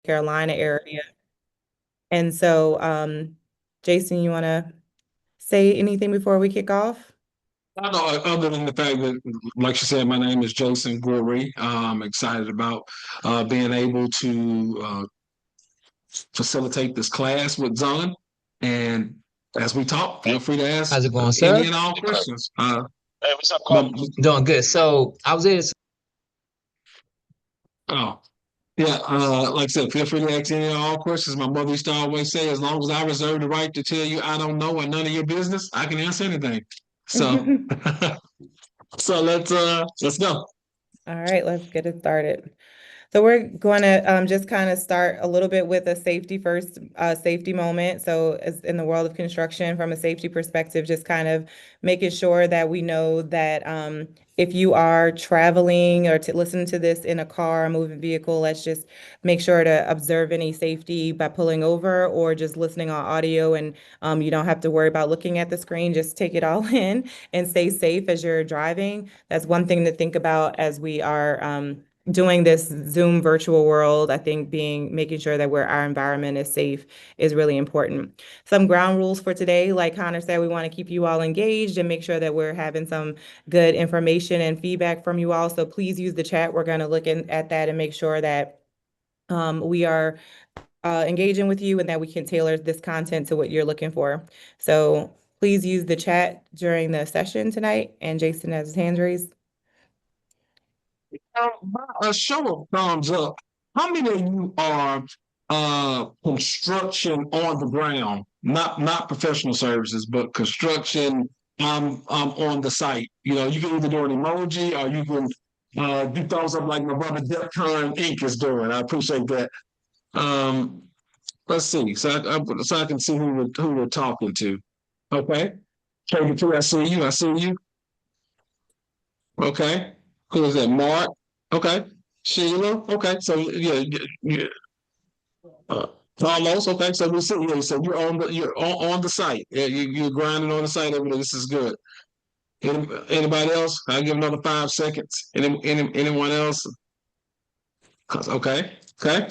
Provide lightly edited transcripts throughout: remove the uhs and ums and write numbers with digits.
Carolina area. And so, Jason, you want to say anything before we kick off? I know, other than the fact that, like you said, my name is Jason Gorey. I'm excited about being able to facilitate this class with Zon. And as we talk, feel free to ask How's it going, sir? any and all questions. Hey, what's up, But, Carl? Doing good. So I was able to. oh, yeah, like I said, feel free to ask any and all questions. My mother used to always say, as long as I reserve the right to tell you I don't know or none of your business, I can answer anything. So, so let's go. All right, let's get it started. So we're going to just kind of start a little bit with a safety first, safety moment. So as in the world of construction, from a safety perspective, just kind of making sure that we know that if you are traveling or to listen to this in a car, a moving vehicle, let's just make sure to observe any safety by pulling over or just listening on audio. And you don't have to worry about looking at the screen. Just take it all in and stay safe as you're driving. That's one thing to think about as we are doing this Zoom virtual world. I think making sure that our environment is safe is really important. Some ground rules for today, like Connor said, we want to keep you all engaged and make sure that we're having some good information and feedback from you all. So please use the chat. We're going to look at that and make sure that we are engaging with you and that we can tailor this content to what you're looking for. So please use the chat during the session tonight. And Jason has his hands raised. A show of thumbs up. How many of you are construction on the ground? Not professional services, but construction on the site. You know, you can either do an emoji or you can do thumbs up like my brother Defcon Inc. is doing. I appreciate that. Um, let's see. So I can see who we're talking to. Okay. KB2, I see you. I see you. Okay. Who is that? Mark. Okay. Sheila. Okay. So yeah, yeah. Uh, Almost. Okay. So we see. Yeah. So you're on the site. Yeah. You're grinding on the site every day. This is good. Anybody else? I'll give another 5 seconds. Anyone else? Okay. Okay.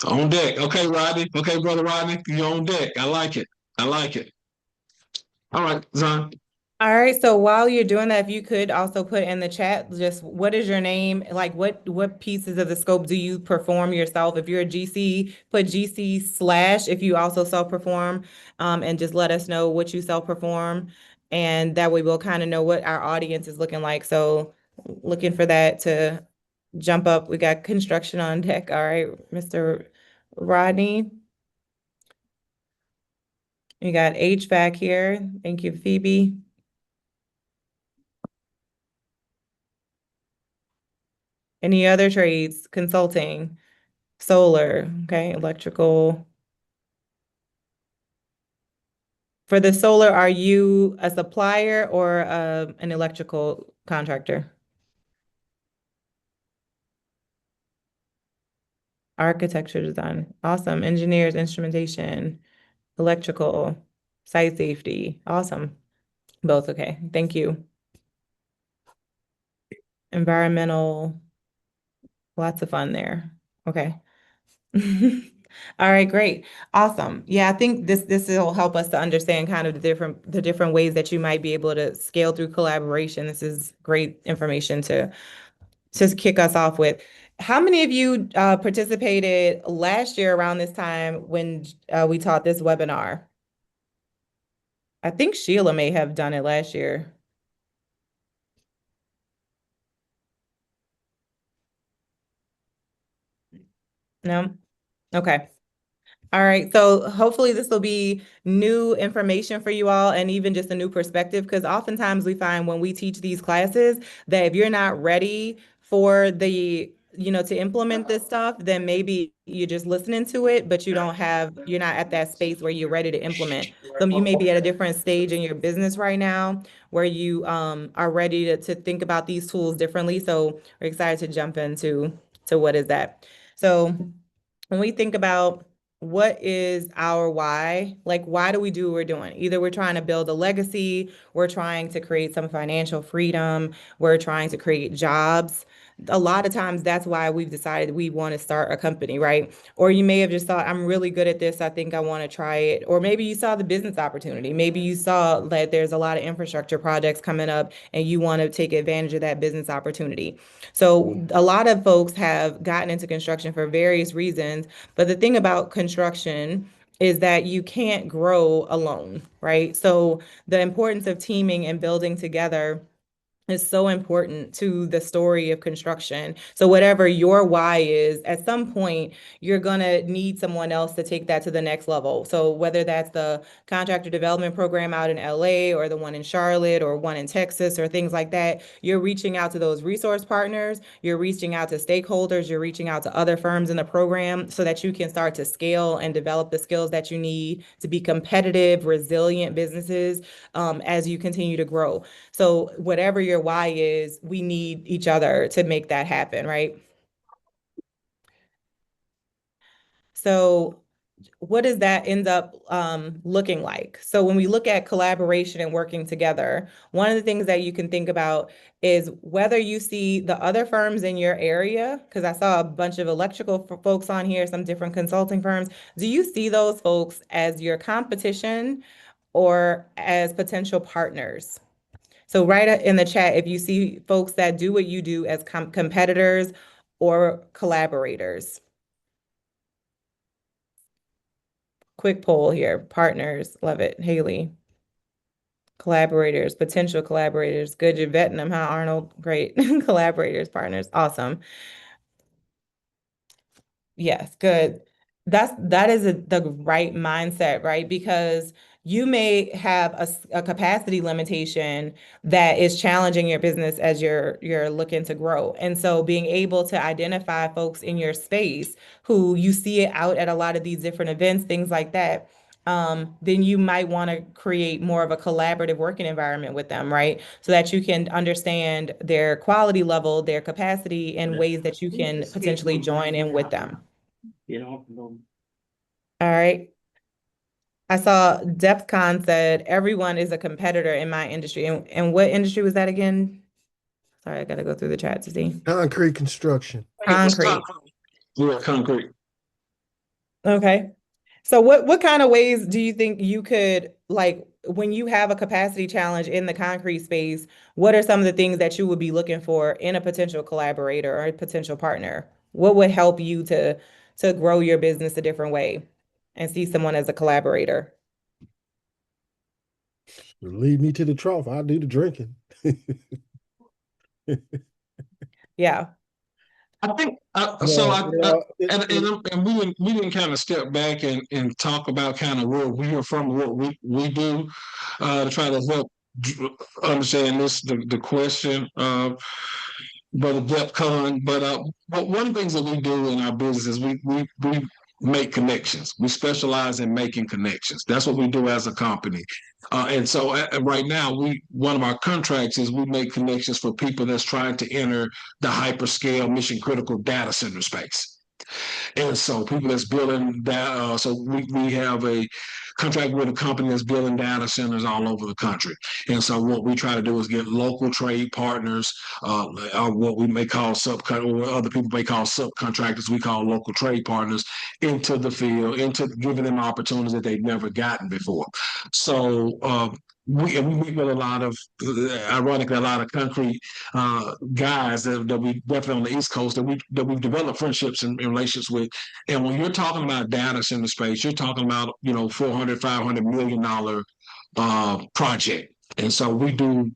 On deck. Okay, Rodney. Okay, brother Rodney. You're on deck. I like it. I like it. All right, Zon. All right, so while you're doing that, if you could also put in the chat, just what is your name? Like what pieces of the scope do you perform yourself? If you're a GC, put GC slash if you also self-perform, and just let us know what you self-perform. And that way we'll kind of know what our audience is looking like. So looking for that to jump up. We got construction on deck. All right, Mr. Rodney. You got HVAC here. Thank you, Phoebe. Any other trades? Consulting, solar, okay, electrical. For the solar, are you a supplier or an electrical contractor? Architecture design. Awesome. Engineers, instrumentation, electrical, site safety. Awesome. Both okay. Thank you. Environmental, lots of fun there. Okay. All right, great. Awesome. Yeah, I think this will help us to understand kind of the different ways that you might be able to scale through collaboration. This is great information to kick us off with. How many of you participated last year around this time when we taught this webinar? I think Sheila may have done it last year. No? Okay. All right, so hopefully this will be new information for you all and even just a new perspective because oftentimes we find when we teach these classes that if you're not ready for to implement this stuff, then maybe you're just listening to it, but you're not at that space where you're ready to implement. So you may be at a different stage in your business right now where you are ready to think about these tools differently. So we're excited to jump into what is that. So when we think about what is our why? Like, why do we do what we're doing? Either we're trying to build a legacy, we're trying to create some financial freedom, we're trying to create jobs. A lot of times that's why we've decided we want to start a company, right? Or you may have just thought, I'm really good at this. I think I want to try it. Or maybe you saw the business opportunity. Maybe you saw that there's a lot of infrastructure projects coming up and you want to take advantage of that business opportunity. So a lot of folks have gotten into construction for various reasons, but the thing about construction is that you can't grow alone, right? So the importance of teaming and building together is so important to the story of construction. So whatever your why is, at some point, you're gonna need someone else to take that to the next level. So whether that's the contractor development program out in LA or the one in Charlotte or one in Texas or things like that, you're reaching out to those resource partners, you're reaching out to stakeholders, you're reaching out to other firms in the program so that you can start to scale and develop the skills that you need to be competitive, resilient businesses as you continue to grow. So whatever your why is, we need each other to make that happen, right? So what does that end up looking like? So when we look at collaboration and working together, one of the things that you can think about is whether you see the other firms in your area, because I saw a bunch of electrical folks on here, some different consulting firms. Do you see those folks as your competition or as potential partners? So write in the chat if you see folks that do what you do as competitors or collaborators. Quick poll here. Partners, love it. Haley. Collaborators, potential collaborators. Good, you're vetting them, huh, Arnold? Great. Collaborators, partners, awesome. Yes, good. That is the right mindset, right? Because you may have a capacity limitation that is challenging your business as you're looking to grow. And so being able to identify folks in your space who you see it out at a lot of these different events, things like that, then you might want to create more of a collaborative working environment with them, right? So that you can understand their quality level, their capacity, and ways that you can potentially join in with them. All right. I saw DEFCON said everyone is a competitor in my industry. And what industry was that again? Sorry, I gotta go through the chat to see. Concrete construction. Concrete. Yeah, concrete. Okay. So what kind of ways do you think you could, like, when you have a capacity challenge in the concrete space, what are some of the things that you would be looking for in a potential collaborator or a potential partner? What would help you to grow your business a different way and see someone as a collaborator? Lead me to the trough. I'll do the drinking. Yeah. I think Yeah, and we didn't kind of step back and talk about kind of where we are from, what we do, to try to help understand the question. But a depth con. But one of the things that we do in our business is we make connections. We specialize in making connections. That's what we do as a company. And so right now, one of our contracts is we make connections for people that's trying to enter the hyperscale mission critical data center space. And so people that's building that, so we have a contract with a company that's building data centers all over the country. And so what we try to do is get local trade partners, what we may call or what other people may call subcontractors, we call local trade partners, into the field, into giving them opportunities that they've never gotten before. So we meet with a lot of, ironically, a lot of concrete guys that we definitely on the East Coast that we've developed friendships and relationships with. And when you're talking about data center space, you're talking about 400, $500 million project. And so we do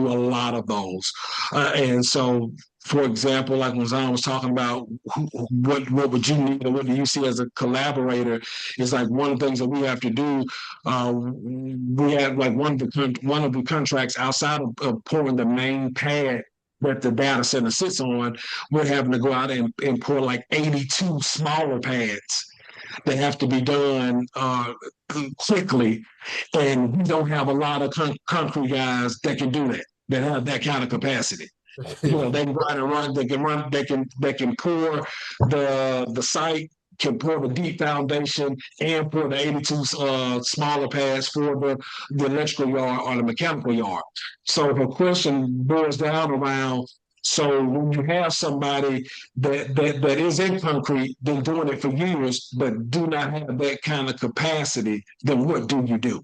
a lot of those. And so, for example, like when Zan was talking about what would you need or what do you see as a collaborator, is like one of the things that we have to do. We have like one of the contracts outside of pouring the main pad that the data center sits on, we're having to go out and pour like 82 smaller pads that have to be done quickly, and we don't have a lot of concrete guys that can do that have that kind of capacity. They can run and run. They can pour the site can pour the deep foundation and pour the 82 smaller pads for the electrical yard or the mechanical yard. So her question boils down around, so when you have somebody that is in concrete, been doing it for years, but do not have that kind of capacity, then what do you do?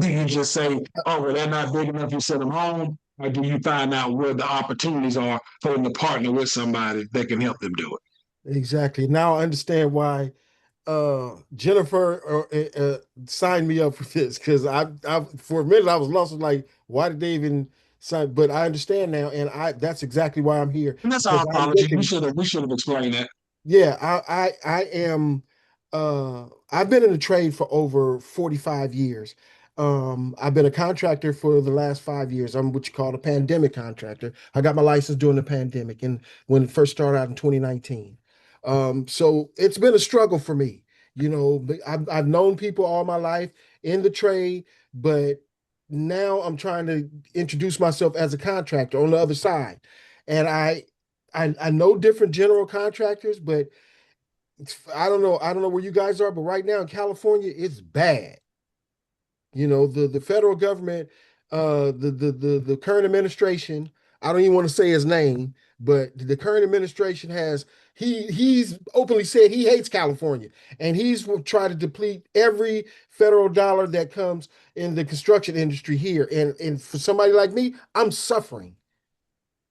Do you just say, oh, well, they're not big enough, you send them home? Or do you find out where the opportunities are for them to partner with somebody that can help them do it? Exactly. Now I understand why Jennifer signed me up for this because I for a minute I was lost. Like, why did they even sign? But I understand now, and that's exactly why I'm here And that's our because I'm apology. looking. We should have explained that. Yeah, I am I've been in the trade for over 45 years. I've been a contractor for the last 5 years. I'm what you call a pandemic contractor. I got my license during the pandemic and when it first started out in 2019. So it's been a struggle for me. But I've known people all my life in the trade, but now I'm trying to introduce myself as a contractor on the other side. And I know different general contractors, but I don't know where you guys are, but right now in California, it's bad. The federal government, the current administration, I don't even want to say his name, but the current administration he's openly said he hates California and he's will try to deplete every federal dollar that comes in the construction industry here. And for somebody like me, I'm suffering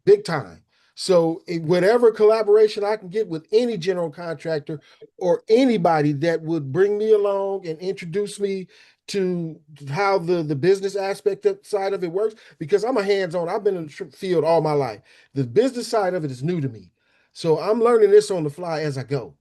big time. So whatever collaboration I can get with any general contractor or anybody that would bring me along and introduce me to how the business aspect side of it works, because I'm a hands-on. I've been in the field all my life. The business side of it is new to me. So I'm learning this on the fly as I go.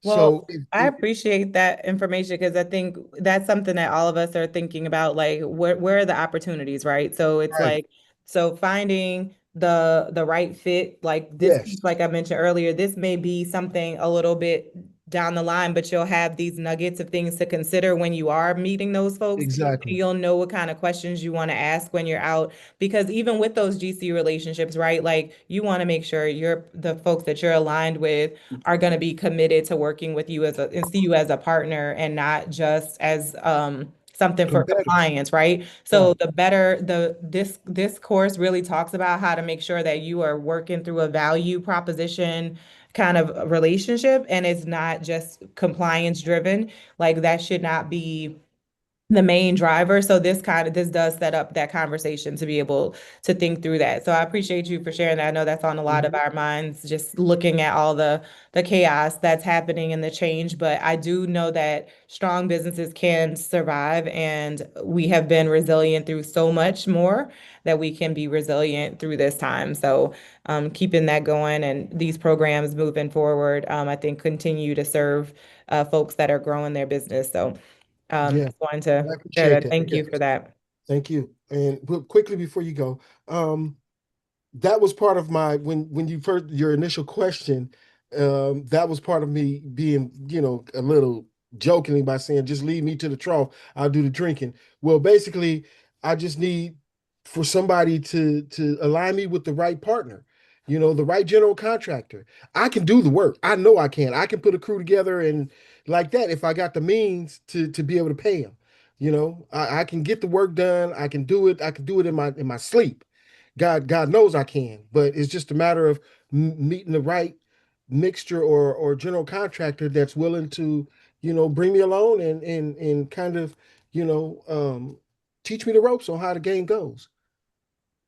So Well, I appreciate that information because I think that's something that all of us are thinking about, like where are the opportunities, right? So it's right. like, so finding the right fit, like this Yes, piece, like I mentioned earlier, this may be something a little bit down the line, but you'll have these nuggets of things to consider when you are meeting those folks. And exactly. you'll know what kind of questions you want to ask when you're out. Because even with those GC relationships, right? Like you want to make sure the folks that you're aligned with are going to be committed to working with you and see you as a partner and not just as something for Competitive. compliance, right? So Right. the better this course really talks about how to make sure that you are working through a value proposition kind of relationship and it's not just compliance driven. Like that should not be the main driver. So this does set up that conversation to be able to think through that. So I appreciate you for sharing that. I know that's on a lot of Mhm. our minds, just looking at all the chaos that's happening and the change. But I do know that strong businesses can survive, and we have been resilient through so much more that we can be resilient through this time. So keeping that going and these programs moving forward, I think continue to serve folks that are growing their business. So Yeah, just wanted to I share appreciate that. that. Thank you for Yes. that. Thank you. And quickly before you go, that was part of my when you first your initial question, that was part of me being, a little jokingly by saying, just lead me to the trough, I'll do the drinking. Well, basically, I just need for somebody to align me with the right partner, the right general contractor. I can do the work. I know I can. I can put a crew together and like that if I got the means to be able to pay them. I can get the work done. I can do it. I can do it in my sleep. God knows I can, but it's just a matter of meeting the right mixture or general contractor that's willing to, bring me along and kind of, you know, um, teach me the ropes on how the game goes.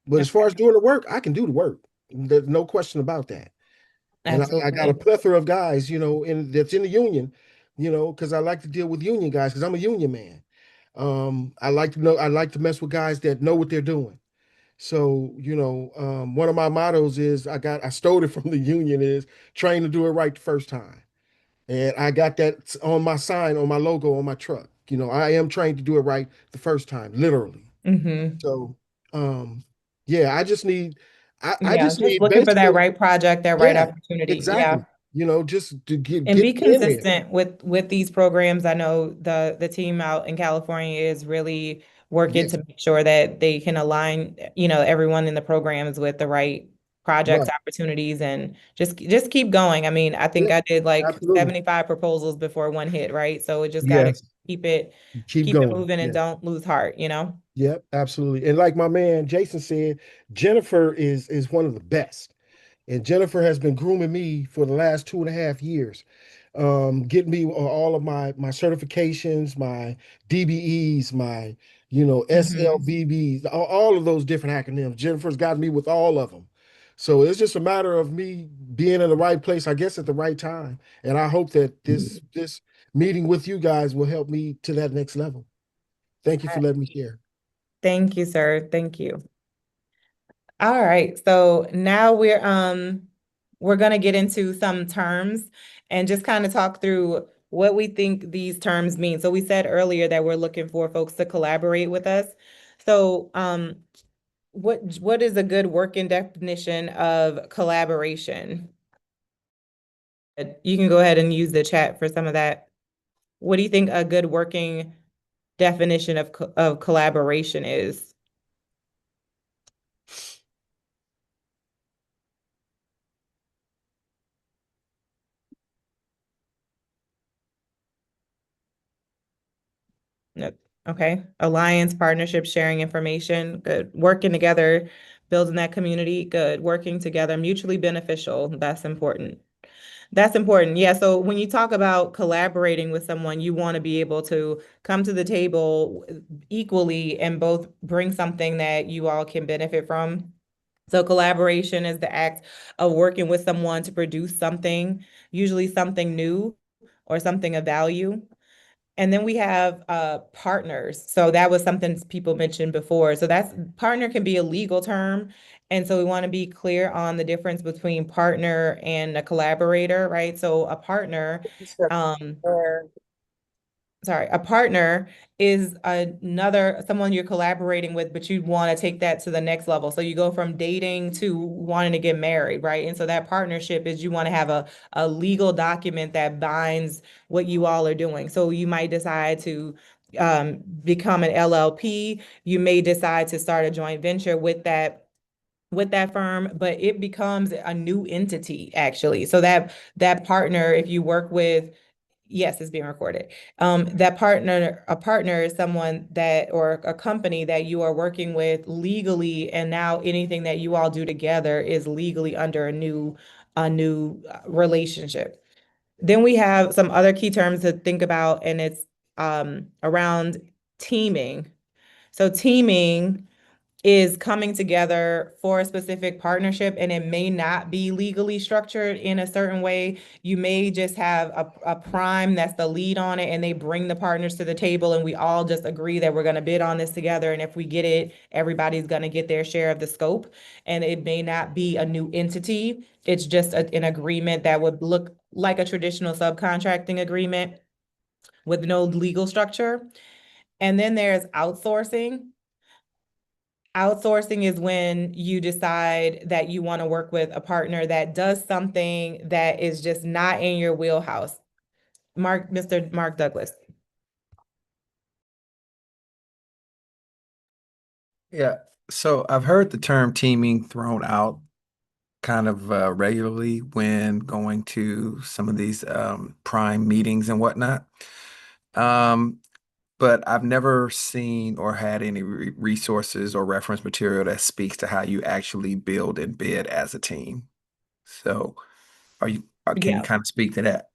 But as far as doing the work, I can do the work. There's no question about that. And I got a Absolutely. plethora of guys, that's in the union, because I like to deal with union guys because I'm a union man. I like to mess with guys that know what they're doing. So, one of my mottos is I stole it from the union is train to do it right the first time. And I got that on my sign, on my logo, on my truck. I am trained to do it right the first time, literally. Hmm. So, um, yeah, I Yeah, just just need looking for that basically, right project, that right yeah, opportunity. Yeah. exactly. Just to And get be in there. consistent with these programs. I know the team out in California is really working Yes, to make sure that they can align, everyone in the programs with the right project Right. opportunities and just keep going. I mean, I think Yeah, I did like absolutely. 75 proposals before one hit, right? So it just got to Yes. keep it Keep keep it going. moving and Yes. don't lose heart, you know? Yep, absolutely. And like my man Jason said, Jennifer is one of the best. And Jennifer has been grooming me for the last 2.5 years, getting me all of my certifications, my DBEs, my Mhm. SLVBs, all of those different acronyms. Jennifer's got me with all of them. So it's just a matter of me being in the right place, I guess, at the right time. And I hope that this meeting with you guys will help me to that next level. Thank you for letting me share. Thank you, sir. Thank you. All right. So now we're gonna get into some terms and just kind of talk through what we think these terms mean. So we said earlier that we're looking for folks to collaborate with us. So what is a good working definition of collaboration? You can go ahead and use the chat for some of that. What do you think a good working definition of collaboration is? No. Okay. Alliance, partnership, sharing information. Good. Working together, building that community. Good. Working together, mutually beneficial. That's important. That's important. Yeah. So when you talk about collaborating with someone, you want to be able to come to the table equally and both bring something that you all can benefit from. So collaboration is the act of working with someone to produce something, usually something new or something of value. And then we have partners. So that was something people mentioned before. So that's partner can be a legal term. And so we want to be clear on the difference between partner and a collaborator, right? So a partner, um, a partner is another someone you're collaborating with, but you want to take that to the next level. So you go from dating to wanting to get married, right? And so that partnership is you want to have a legal document that binds what you all are doing. So you might decide to become an LLP. You may decide to start a joint venture with that firm, but it becomes a new entity actually. So that partner, if you work with, yes, it's being recorded. A partner is someone that, or a company that you are working with legally, and now anything that you all do together is legally under a new relationship. Then we have some other key terms to think about, and it's around teaming. So teaming is coming together for a specific partnership, and it may not be legally structured in a certain way. You may just have a prime that's the lead on it, and they bring the partners to the table, and we all just agree that we're going to bid on this together. And if we get it, everybody's going to get their share of the scope. And it may not be a new entity. It's just an agreement that would look like a traditional subcontracting agreement with no legal structure. And then there's outsourcing. Outsourcing is when you decide that you want to work with a partner that does something that is just not in your wheelhouse. Mr. Mark Douglas. Yeah. So I've heard the term teaming thrown out kind of regularly when going to some of these prime meetings and whatnot. Um, but I've never seen or had any resources or reference material that speaks to how you actually build and bid as a team. So can you Yeah. kind of speak to that?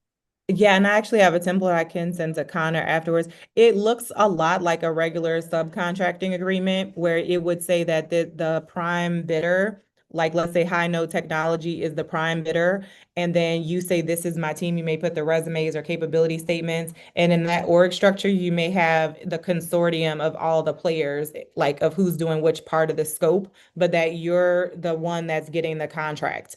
Yeah, and I actually have a template I can send to Connor afterwards. It looks a lot like a regular subcontracting agreement where it would say that the prime bidder, like let's say High Note Technology is the prime bidder, and then you say this is my team. You may put the resumes or capability statements, and in that org structure, you may have the consortium of all the players, like of who's doing which part of the scope, but that you're the one that's getting the contract.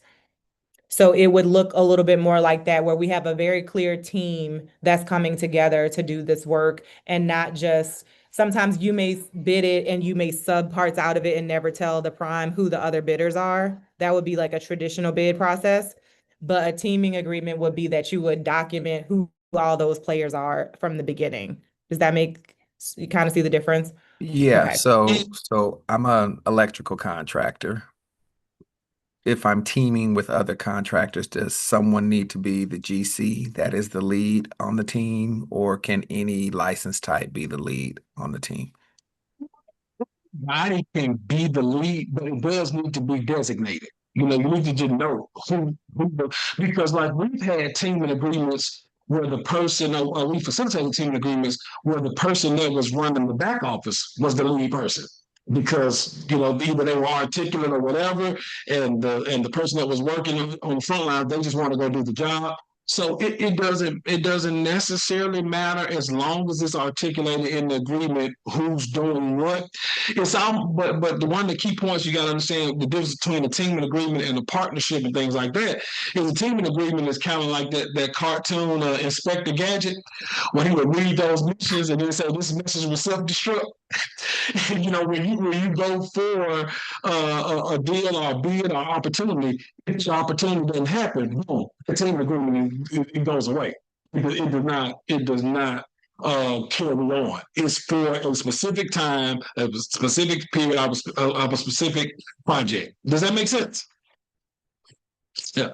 So it would look a little bit more like that, where we have a very clear team that's coming together to do this work and not just sometimes you may bid it and you may sub parts out of it and never tell the prime who the other bidders are. That would be like a traditional bid process. But a teaming agreement would be that you would document who all those players are from the beginning. Does that make you kind of see the difference? Yeah, Okay. so I'm an electrical contractor. if I'm teaming with other contractors, does someone need to be the GC that is the lead on the team, or can any license type be the lead on the team? Body can be the lead, but it does need to be designated. You know, you need to just know because like we've had teaming agreements where the person, or we facilitated teaming agreements where the person that was running the back office was the lead person. Because you know either they were articulate or whatever, and the person that was working on the front line, they just want to go do the job. So it doesn't necessarily matter as long as it's articulated in the agreement who's doing what. It's all but the one of the key points you got to understand the difference between a teaming agreement and a partnership and things like that is a teaming agreement is kind of like that cartoon Inspector Gadget where he would read those missions and then say this message was self destruct. You know when you go for a deal or a bid or opportunity, if the opportunity doesn't happen, boom, the teaming agreement it goes away. It does not carry on. It's for a specific time, a specific period of a specific project. Does that make sense? Yeah.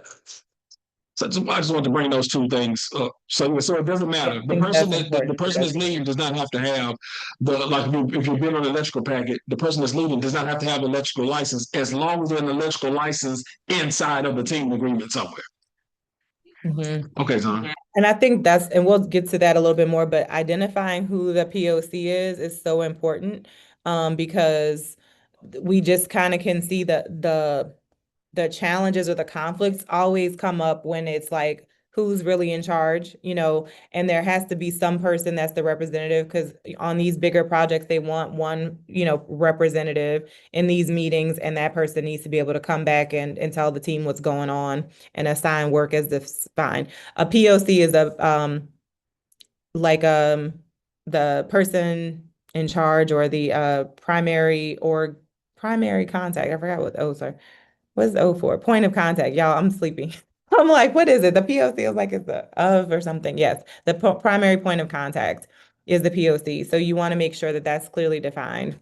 So I just want to bring those two things up. So it doesn't matter. I think that's important. The person that's leading does not have to have the like if you've been on an electrical packet, the person that's leading does not have to have an electrical license as long as there's an electrical license inside of the team agreement somewhere. Mhm. Okay, Zon. And I think and we'll get to that a little bit more, but identifying who the POC is so important, because we just kind of can see the challenges or the conflicts always come up when it's like who's really in charge, and there has to be some person that's the representative because on these bigger projects they want one, representative in these meetings, and that person needs to be able to come back and tell the team what's going on and assign work as defined. A POC is like the person in charge or the primary contact. I forgot what those are. What's O for? Point of contact. Y'all, I'm sleepy. I'm like, what is it? The POC is like it's the of or something. Yes, the primary point of contact is the POC. So you want to make sure that that's clearly defined.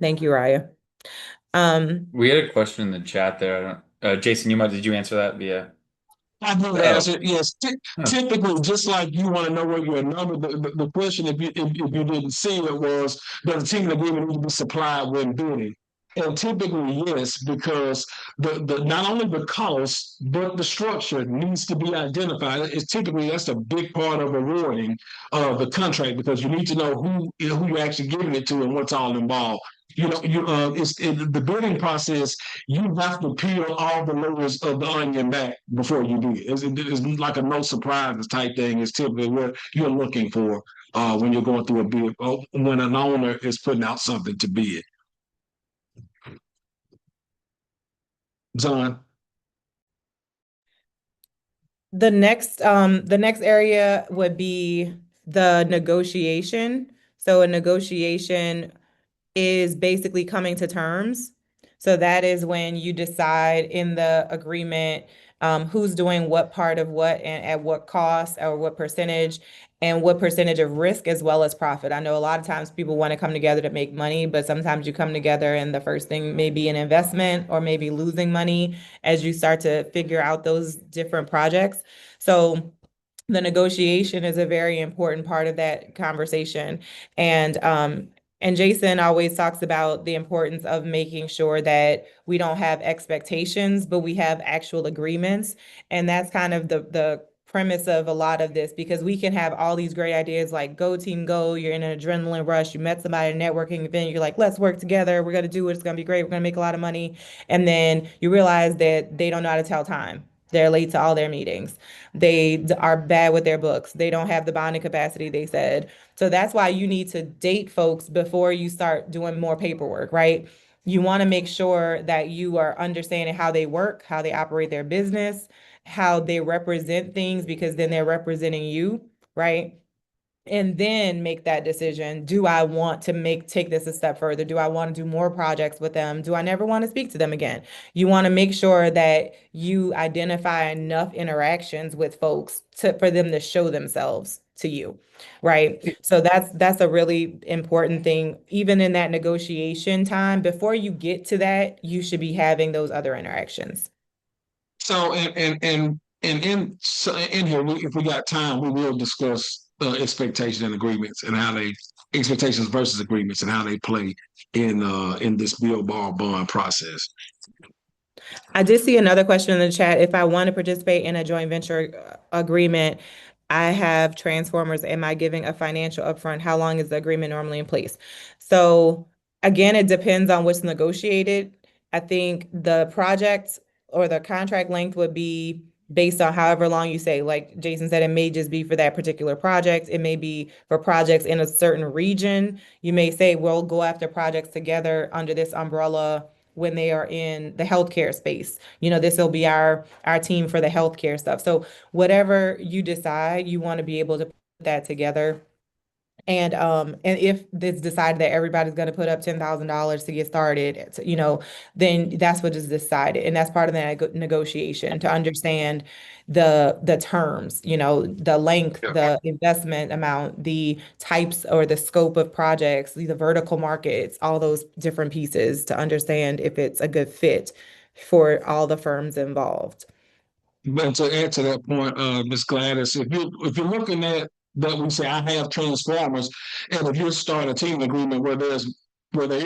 Thank you, Raya. We had a question in the chat there. Jason, did you answer that via? I do Oh. answer yes. Typically, just like you want to know what your number, the question if you didn't see it was does the teaming agreement need to be supplied when bidding? And typically, yes, because the not only the cost but the structure needs to be identified. It's typically that's a big part of awarding the contract because you need to know who you're actually giving it to and what's all involved. It's the bidding process. You have to peel all the layers of the onion back before you do it. It's like a no surprises type thing. It's typically what you're looking for when you're going through a bid. When an owner is putting out something to bid. John. The next area would be the negotiation. So a negotiation is basically coming to terms. So that is when you decide in the agreement who's doing what part of what and at what cost or what percentage and what percentage of risk as well as profit. I know a lot of times people want to come together to make money, but sometimes you come together and the first thing may be an investment or maybe losing money as you start to figure out those different projects. So the negotiation is a very important part of that conversation. And Jason always talks about the importance of making sure that we don't have expectations, but we have actual agreements. And that's kind of the premise of a lot of this, because we can have all these great ideas like go team go, you're in an adrenaline rush, you met somebody at a networking event, you're like, let's work together, we're going to do it, it's going to be great, we're going to make a lot of money. And then you realize that they don't know how to tell time. They're late to all their meetings. They are bad with their books. They don't have the bonding capacity they said. So that's why you need to date folks before you start doing more paperwork, right? You want to make sure that you are understanding how they work, how they operate their business, how they represent things, because then they're representing you, right? and then make that decision. Do I want to take this a step further? Do I want to do more projects with them? Do I never want to speak to them again? You want to make sure that you identify enough interactions with folks for them to show themselves to you, right? So that's a really important thing. Even in that negotiation time, before you get to that, you should be having those other interactions. So in here, if we got time, we will discuss expectations and agreements and how they expectations versus agreements and how they play in this bill bond process. I did see another question in the chat. If I want to participate in a joint venture agreement, I have transformers. Am I giving a financial upfront? How long is the agreement normally in place? So again, it depends on what's negotiated. I think the project or the contract length would be based on however long you say. Like Jason said, it may just be for that particular project. It may be for projects in a certain region. You may say, we'll go after projects together under this umbrella when they are in the healthcare space. This will be our team for the healthcare stuff. So whatever you decide, you want to be able to put that together. And if it's decided that everybody's going to put up $10,000 to get started, then that's what is decided, and that's part of the negotiation to understand the terms, the length, the investment amount, the types or the scope of projects, the vertical markets, all those different pieces to understand if it's a good fit for all the firms involved. But to add to that point, Ms. Gladys, if you're looking at that, we say I have transformers, and if you start a team agreement where there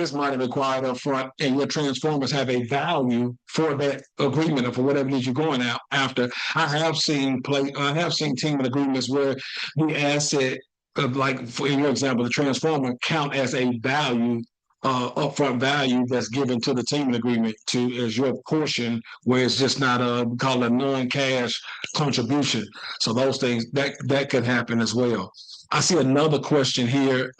is money required up front, and your transformers have a value for that agreement or for whatever it is you're going out after, I have seen team agreements where the asset of, like for in your example, the transformer count as a value. Upfront value that's given to the team agreement to as your portion, where it's just not called a non-cash contribution. So those things that could happen as well. I see another question here.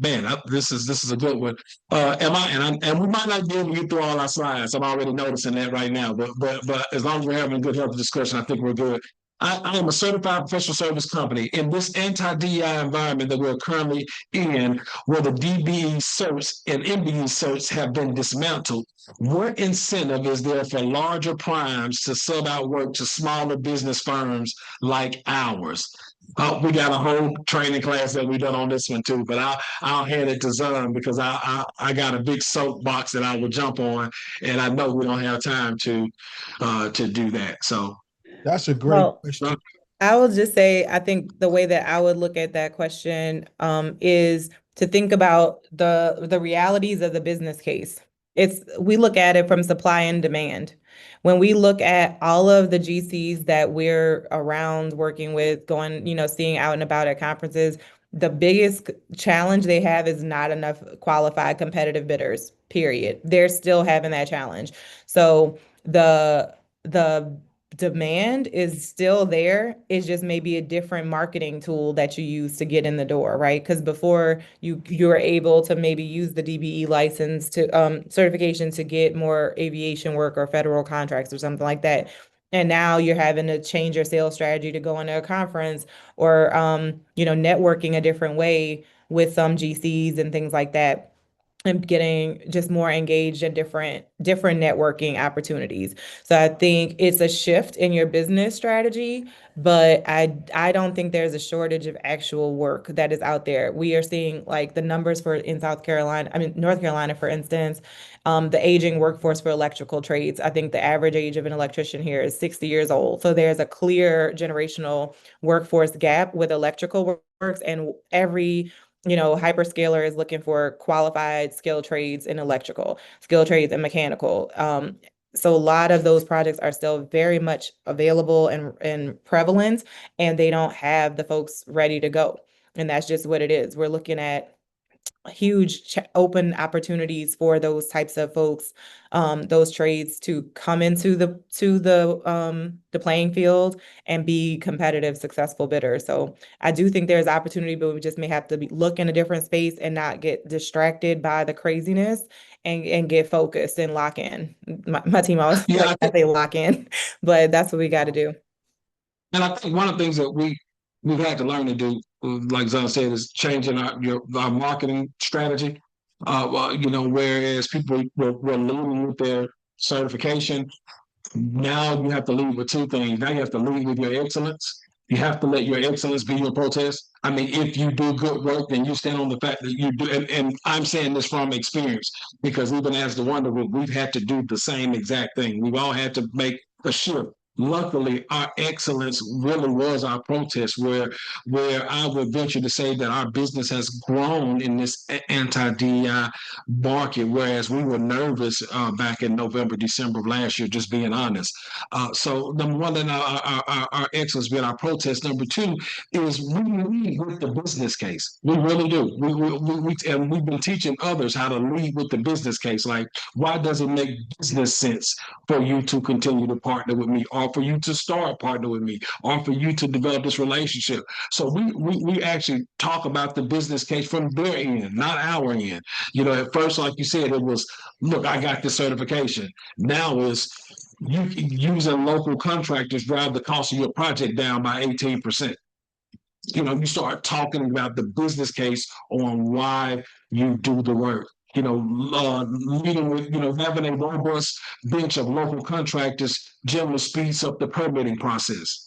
This is a good one. And we might not be able to get through all our slides. I'm already noticing that right now. But as long as we're having a good healthy discussion, I think we're good. I am a certified professional service company. In this anti-DEI environment that we're currently in, where the DBE certs and MBE certs have been dismantled, what incentive is there for larger primes to sub out work to smaller business firms like ours? We got a whole training class that we done on this one too, but I'll hand it to Zon because I got a big soapbox that I will jump on, and I know we don't have time to do that. So that's a great Well, question. I will just say, I think the way that I would look at that question is to think about the realities of the business case. We look at it from supply and demand. When we look at all of the GCs that we're around working with, going, seeing out and about at conferences, the biggest challenge they have is not enough qualified competitive bidders, period. They're still having that challenge. So the demand is still there. It's just maybe a different marketing tool that you use to get in the door, right? Because before you're able to maybe use the DBE license to certification to get more aviation work or federal contracts or something like that. And now you're having to change your sales strategy to go into a conference or networking a different way with some GCs and things like that, and getting just more engaged in different networking opportunities. So I think it's a shift in your business strategy, but I don't think there's a shortage of actual work that is out there. We are seeing like the numbers in North Carolina, for instance, the aging workforce for electrical trades. I think the average age of an electrician here is 60 years old. So there's a clear generational workforce gap with electrical works, and every hyperscaler is looking for qualified skilled trades in electrical, skilled trades and mechanical. So a lot of those projects are still very much available and prevalent, and they don't have the folks ready to go. And that's just what it is. We're looking at huge open opportunities for those types of folks, those trades to come into the playing field and be competitive, successful bidders. So I do think there's opportunity, but we just may have to look in a different space and not get distracted by the craziness and get focused and lock in. My team always like I say lock in, but that's what we got to do. And I think one of the things that we've had to learn to do like Zon said, is changing our marketing strategy. Whereas people were leading with their certification, now you have to lead with two things. Now you have to lead with your excellence. You have to let your excellence be your protest. I mean, if you do good work, then you stand on the fact that you do. And I'm saying this from experience because even as the Wonder Group, we've had to do the same exact thing. We've all had to make a shift. Luckily, our excellence really was our protest, where I would venture to say that our business has grown in this anti-DEI market, whereas we were nervous back in November, December of last year, just being honest. So number one, then our excellence being our protest. Number two is we lead with the business case. We really do. And we've been teaching others how to lead with the business case. Like, why does it make business sense for you to continue to partner with me, or for you to start partner with me, or for you to develop this relationship? So we actually talk about the business case from their end, not our end. At first, like you said, it was, look, I got this certification. Now is you using local contractors drive the cost of your project down by 18%. You start talking about the business case on why you do the work. Leading with, having a robust bench of local contractors generally speeds up the permitting process,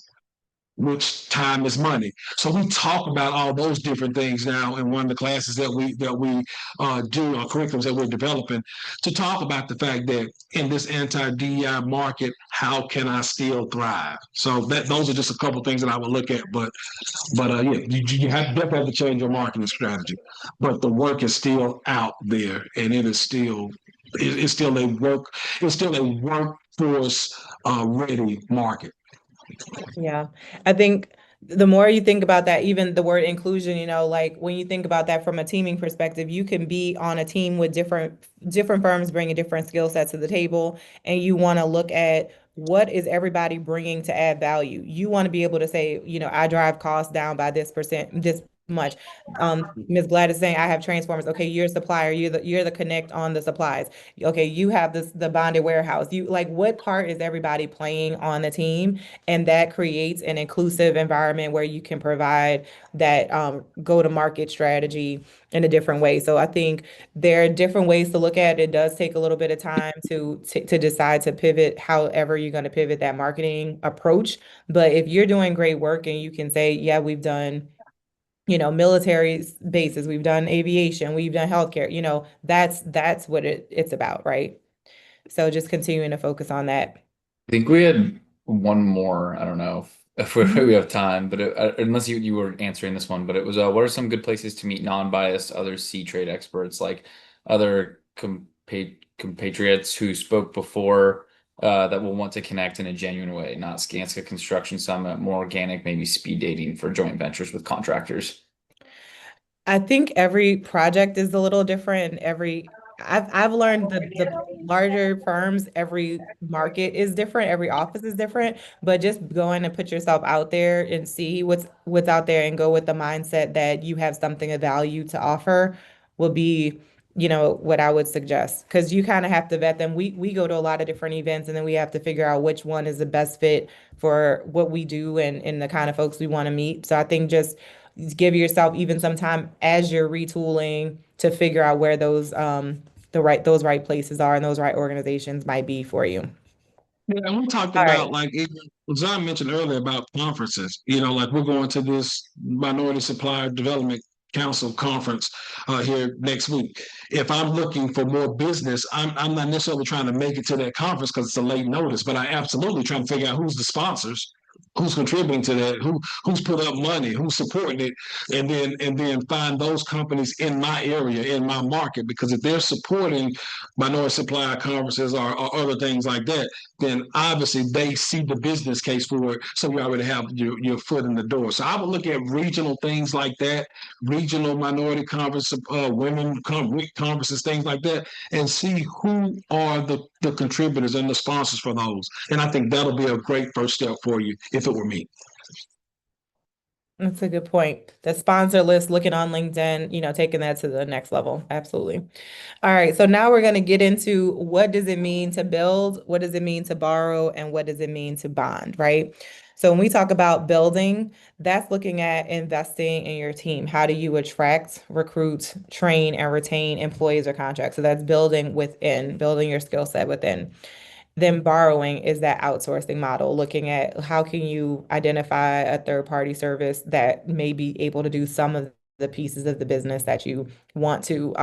which time is money. So we talk about all those different things now in one of the classes that we do, or curriculums that we're developing, to talk about the fact that in this anti-DEI market, how can I still thrive? So those are just a couple of things that I would look at. But yeah, you definitely have to change your marketing strategy. But the work is still out there, and it's still a workforce ready market. Yeah. I think the more you think about that, even the word inclusion, like when you think about that from a teaming perspective, you can be on a team with different firms bringing different skill sets to the table, and you want to look at what is everybody bringing to add value. You want to be able to say, I drive costs down by this percent, this much. Ms. Glad is saying I have transformers. Okay, you're a supplier. You're the connect on the supplies. Okay, you have the bonded warehouse. You like, what part is everybody playing on the team? And that creates an inclusive environment where you can provide that go-to-market strategy in a different way. So I think there are different ways to look at it. It does take a little bit of time to decide to pivot, however you're going to pivot that marketing approach. But if you're doing great work and you can say, yeah, we've done military bases, we've done aviation, we've done healthcare, that's what it's about, right? So just continuing to focus on that. I think we had one more. I don't know if we have time, but unless you were answering this one, but it was what are some good places to meet non-biased other sea trade experts, like other compatriots who spoke before that will want to connect in a genuine way, not Skanska Construction Summit, more organic, maybe speed dating for joint ventures with contractors. I think every project is a little different. I've learned the larger firms, every market is different, every office is different, but just going and put yourself out there and see what's out there and go with the mindset that you have something of value to offer will be, what I would suggest. Because you kind of have to vet them. We go to a lot of different events and then we have to figure out which one is the best fit for what we do and the kind of folks we want to meet. So I think just give yourself even some time as you're retooling to figure out where those right places are and those right organizations might be for you. Yeah, and we talked All right. about, like John mentioned earlier, about conferences. Like we're going to this Minority Supplier Development Council conference here next week. If I'm looking for more business, I'm not necessarily trying to make it to that conference because it's a late notice, but I absolutely trying to figure out who's the sponsors, who's contributing to that, who's put up money, who's supporting it, and then find those companies in my area, in my market, because if they're supporting minority supplier conferences or other things like that, then obviously they see the business case for it. So you already have your foot in the door. So I would look at regional things like that, regional minority conferences, women conferences, things like that, and see who are the contributors and the sponsors for those. And I think that'll be a great first step for you if it were me. That's a good point. The sponsor list, looking on LinkedIn, taking that to the next level. Absolutely. All right. So now we're going to get into what does it mean to build? What does it mean to borrow? And what does it mean to bond, right? So when we talk about building, that's looking at investing in your team. How do you attract, recruit, train, and retain employees or contracts? So that's building within, building your skill set within. Then borrowing is that outsourcing model, looking at how can you identify a third party service that may be able to do some of the pieces of the business that you want to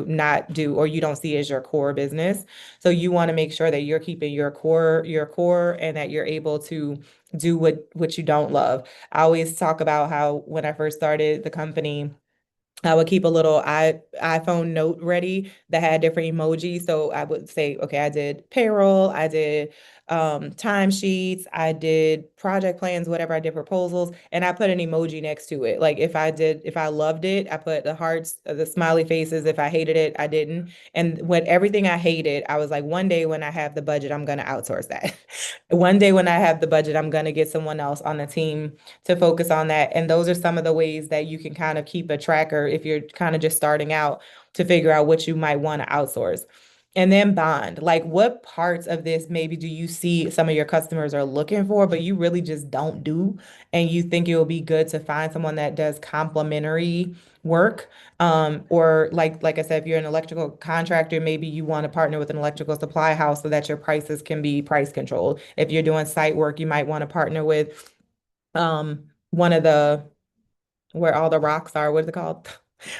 not do or you don't see as your core business. So you want to make sure that you're keeping your core and that you're able to do what you don't love. I always talk about how when I first started the company, I would keep a little iPhone note ready that had different emojis. So I would say, okay, I did payroll, I did timesheets, I did project plans, whatever I did proposals, and I put an emoji next to it. Like if I loved it, I put the hearts, the smiley faces. If I hated it, I didn't. And when everything I hated, I was like, one day when I have the budget, I'm gonna outsource that. One day when I have the budget, I'm gonna get someone else on the team to focus on that. And those are some of the ways that you can kind of keep a tracker if you're kind of just starting out to figure out what you might want to outsource. And then bond, like what parts of this maybe do you see some of your customers are looking for, but you really just don't do, and you think it will be good to find someone that does complementary work. Or like I said, if you're an electrical contractor, maybe you want to partner with an electrical supply house so that your prices can be price controlled. If you're doing site work, you might want to partner with one of the where all the rocks are, what is it called?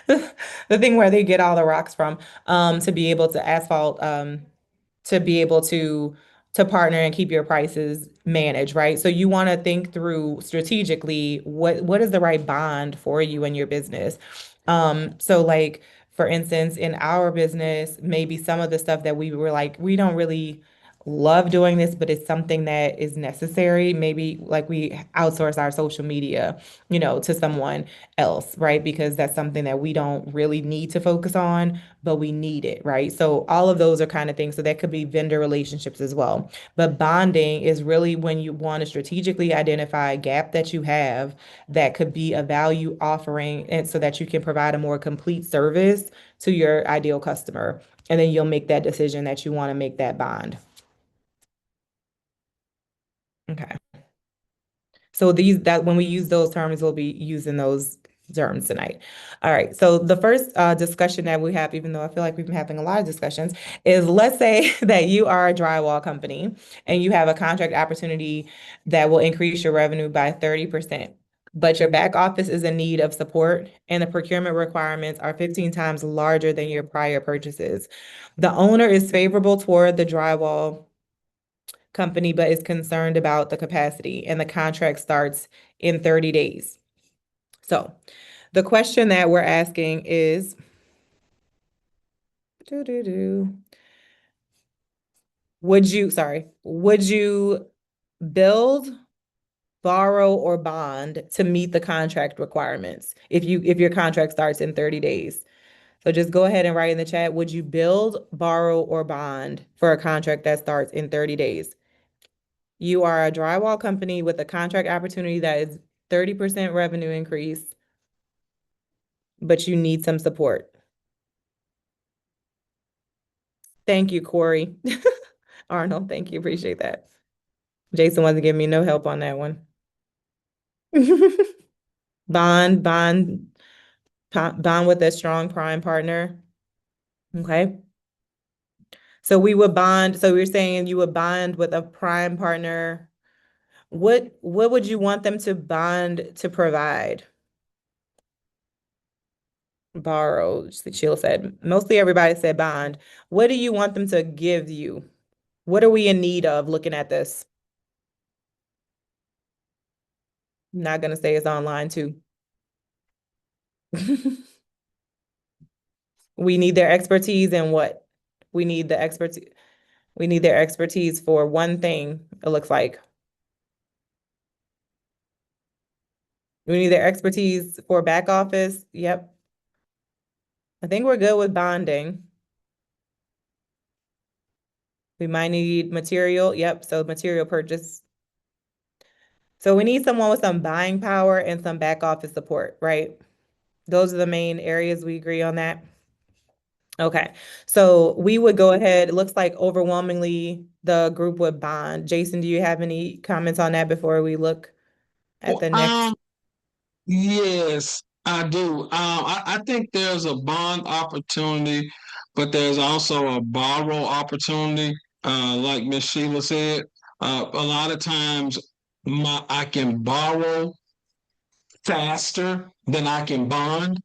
The thing where they get all the rocks from, to be able to asphalt, to be able to partner and keep your prices managed, right? So you want to think through strategically what is the right bond for you and your business. So like for instance, in our business, maybe some of the stuff that we were like, we don't really love doing this, but it's something that is necessary. Maybe like we outsource our social media, to someone else, right? Because that's something that we don't really need to focus on, but we need it, right? So all of those are kind of things. So that could be vendor relationships as well. But bonding is really when you want to strategically identify a gap that you have that could be a value offering, and so that you can provide a more complete service to your ideal customer. And then you'll make that decision that you want to make that bond. Okay. So that when we use those terms, we'll be using those terms tonight. All right. So the first discussion that we have, even though I feel like we've been having a lot of discussions, is let's say that you are a drywall company and you have a contract opportunity that will increase your revenue by 30%. But your back office is in need of support and the procurement requirements are 15 times larger than your prior purchases. The owner is favorable toward the drywall company, but is concerned about the capacity, and the contract starts in 30 days. So the question that we're asking is, would you build, borrow, or bond to meet the contract requirements if your contract starts in 30 days? So just go ahead and write in the chat, would you build, borrow, or bond for a contract that starts in 30 days? You are a drywall company with a contract opportunity that is 30% revenue increase, but you need some support. Thank you, Corey. Arnold, thank you. Appreciate that. Jason wasn't giving me no help on that one. Bond with a strong prime partner. Okay. So we would bond. So we're saying you would bond with a prime partner. What would you want them to bond to provide? Borrow, Sheila said. Mostly everybody said bond. What do you want them to give you? What are we in need of looking at this? I'm not going to say it's online too. We need their expertise in what? We need the expertise. We need their expertise for one thing, it looks like. We need their expertise for back office. Yep. I think we're good with bonding. We might need material. Yep. So material purchase. So we need someone with some buying power and some back office support, right? Those are the main areas we agree on that. Okay, so we would go ahead. It looks like overwhelmingly the group would bond. Jason, do you have any comments on that before we look at Well, the next? yes, I do. I think there's a bond opportunity, but there's also a borrow opportunity. Like Miss Sheila said, a lot of times I can borrow faster than I can bond.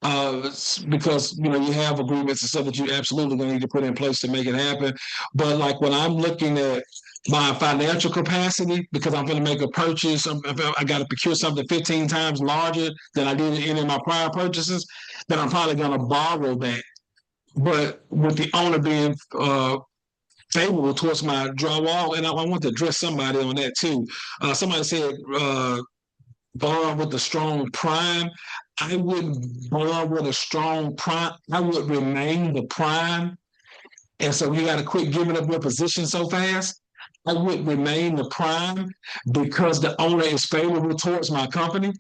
Because you have agreements and stuff that you absolutely gonna need to put in place to make it happen. But like when I'm looking at my financial capacity, because I'm going to make a purchase, I got to procure something 15 times larger than I did in any of my prior purchases, then I'm probably going to borrow that. But with the owner being favorable towards my drywall, and I want to address somebody on that too. Somebody said bond with a strong prime. I wouldn't bond with a strong prime. I would remain the prime. And so you got to quit giving up your position so fast. I would remain the prime because the owner is favorable towards my company.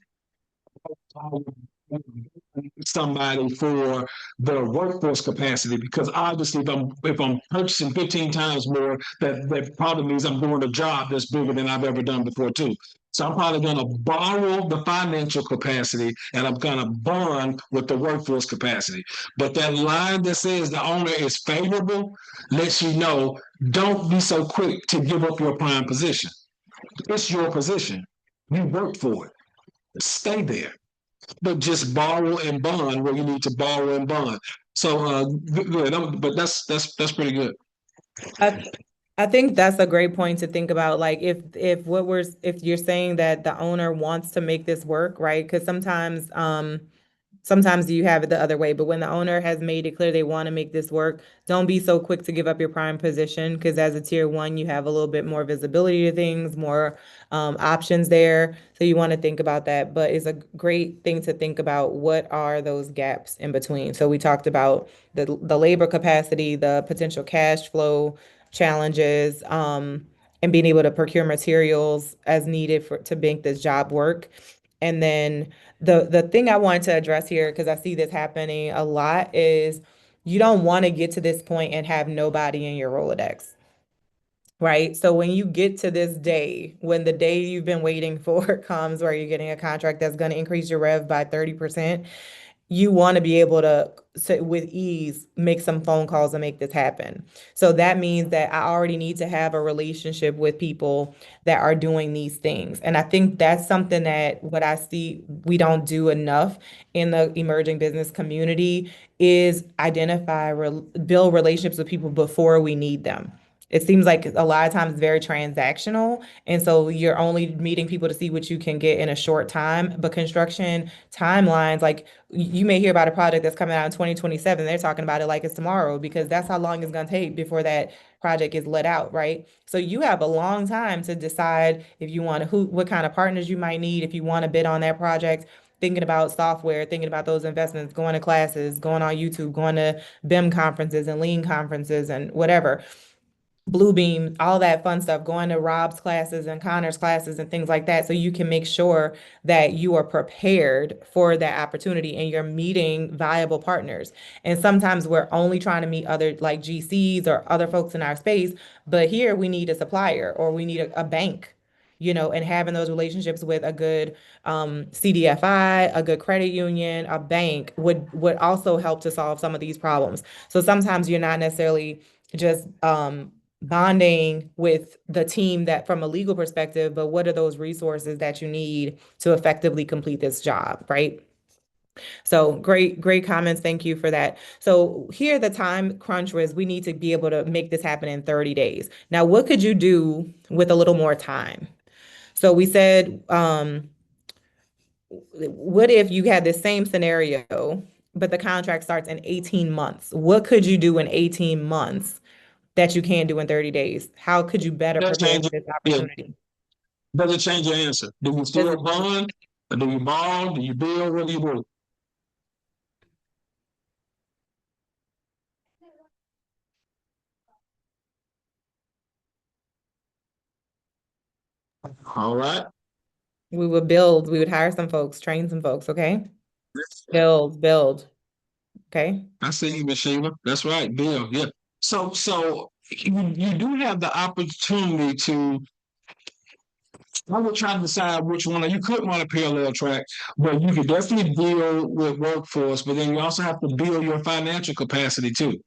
Somebody for the workforce capacity because obviously if I'm purchasing 15 times more, that probably means I'm doing a job that's bigger than I've ever done before too. So I'm probably going to borrow the financial capacity and I'm going to bond with the workforce capacity. But that line that says the owner is favorable lets you know don't be so quick to give up your prime position. It's your position. You worked for it. Stay there, but just borrow and bond where you need to borrow and bond. So good, but that's pretty good. I, I think that's a great point to think about. Like if you're saying that the owner wants to make this work, right? Because sometimes you have it the other way, but when the owner has made it clear they want to make this work, don't be so quick to give up your prime position because as a tier one, you have a little bit more visibility to things, more options there. So you want to think about that. But it's a great thing to think about what are those gaps in between. So we talked about the labor capacity, the potential cash flow challenges, and being able to procure materials as needed to make this job work. And then the thing I wanted to address here, because I see this happening a lot, is you don't want to get to this point and have nobody in your Rolodex, right? So when you get to this day, when the day you've been waiting for comes where you're getting a contract that's going to increase your rev by 30%, you want to be able to, with ease, make some phone calls and make this happen. So that means that I already need to have a relationship with people that are doing these things. And I think that's something that what I see we don't do enough in the emerging business community is build relationships with people before we need them. It seems like a lot of times it's very transactional. And so you're only meeting people to see what you can get in a short time. But construction timelines, like you may hear about a project that's coming out in 2027. They're talking about it like it's tomorrow because that's how long it's going to take before that project is let out, right? So you have a long time to decide if you want to, what kind of partners you might need, if you want to bid on that project, thinking about software, thinking about those investments, going to classes, going on YouTube, going to BIM conferences and lean conferences and whatever. Bluebeam, all that fun stuff, going to Rob's classes and Connor's classes and things like that. So you can make sure that you are prepared for that opportunity and you're meeting viable partners. And sometimes we're only trying to meet other like GCs or other folks in our space, but here we need a supplier or we need a bank, and having those relationships with a good CDFI, a good credit union, a bank would also help to solve some of these problems. So sometimes you're not necessarily just bonding with the team that from a legal perspective, but what are those resources that you need to effectively complete this job, right? So great comments. Thank you for that. So here the time crunch was we need to be able to make this happen in 30 days. Now, what could you do with a little more time? So we said, what if you had the same scenario, but the contract starts in 18 months? What could you do in 18 months that you can't do in 30 days? How could you better Does prepare change for this yeah, opportunity? does it change your answer? Do you Does still it- bond? Or do you borrow? Do you build? What do you do? All right. We would hire some folks, train some folks, okay? Build, okay? I see you, Miss Sheila. That's right, Bill. Yeah. So you do have the opportunity to. I would try to decide which one. You could run a parallel track, but you could definitely deal with workforce. But then you also have to build your financial capacity too.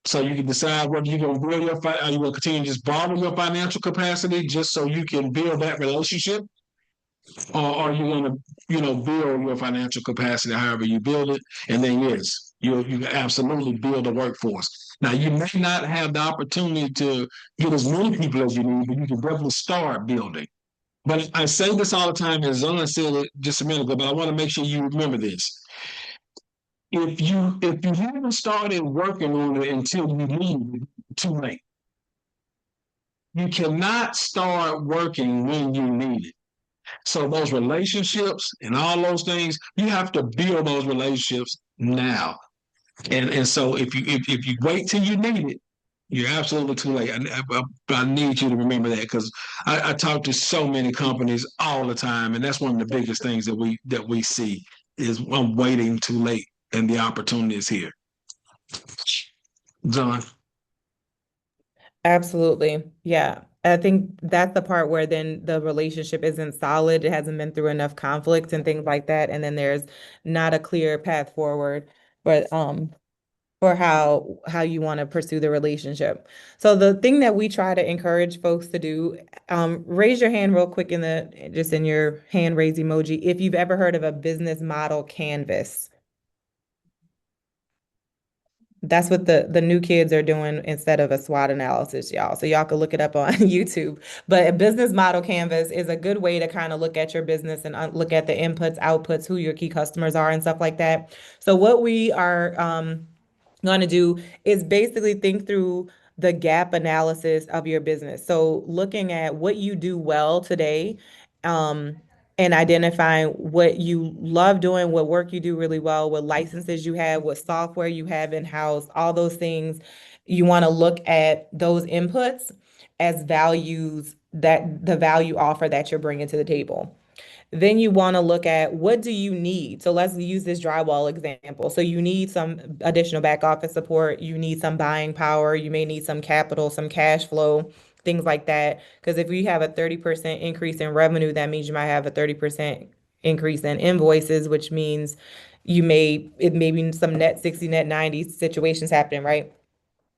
So you can decide whether you're going to build are you going to continue to just borrow your financial capacity just so you can build that relationship, or are you going to, build your financial capacity however you build it, and then yes, you absolutely build a workforce. Now you may not have the opportunity to get as many people as you need, but you can definitely start building. But I say this all the time, as Zon said it just a minute ago, but I want to make sure you remember this. If you haven't started working on it until you need it, too late. You cannot start working when you need it. So those relationships and all those things, you have to build those relationships now. And so if you wait till you need it, you're absolutely too late. I need you to remember that, because I talk to so many companies all the time, and that's one of the biggest things that we see is I'm waiting too late, and the opportunity is here. John. Absolutely. Yeah. I think that's the part where then the relationship isn't solid. It hasn't been through enough conflict and things like that. And then there's not a clear path forward, but for how you want to pursue the relationship. So the thing that we try to encourage folks to do, raise your hand real quick just in your hand raise emoji if you've ever heard of a business model canvas. That's what the new kids are doing instead of a SWOT analysis, y'all. So y'all can look it up on YouTube. But a business model canvas is a good way to kind of look at your business and look at the inputs, outputs, who your key customers are, and stuff like that. So what we are going to do is basically think through the gap analysis of your business. So looking at what you do well today, um, and identifying what you love doing, what work you do really well, what licenses you have, what software you have in-house, all those things. You want to look at those inputs as values, that the value offer that you're bringing to the table. Then you want to look at what do you need? So let's use this drywall example. So you need some additional back office support. You need some buying power. You may need some capital, some cash flow, things like that. Because if you have a 30% increase in revenue, that means you might have a 30% increase in invoices, which means it may be some net 60, net 90 situations happening, right?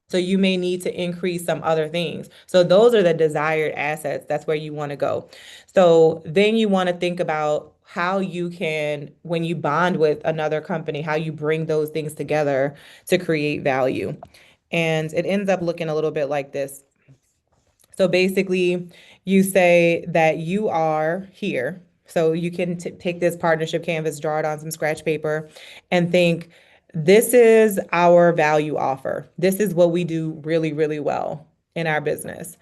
So you may need to increase some other things. So those are the desired assets. That's where you want to go. So then you want to think about how you can, when you bond with another company, how you bring those things together to create value. And it ends up looking a little bit like this. So basically, you say that you are here. So you can take this partnership canvas, draw it on some scratch paper, and think, this is our value offer. This is what we do really, really well in our business.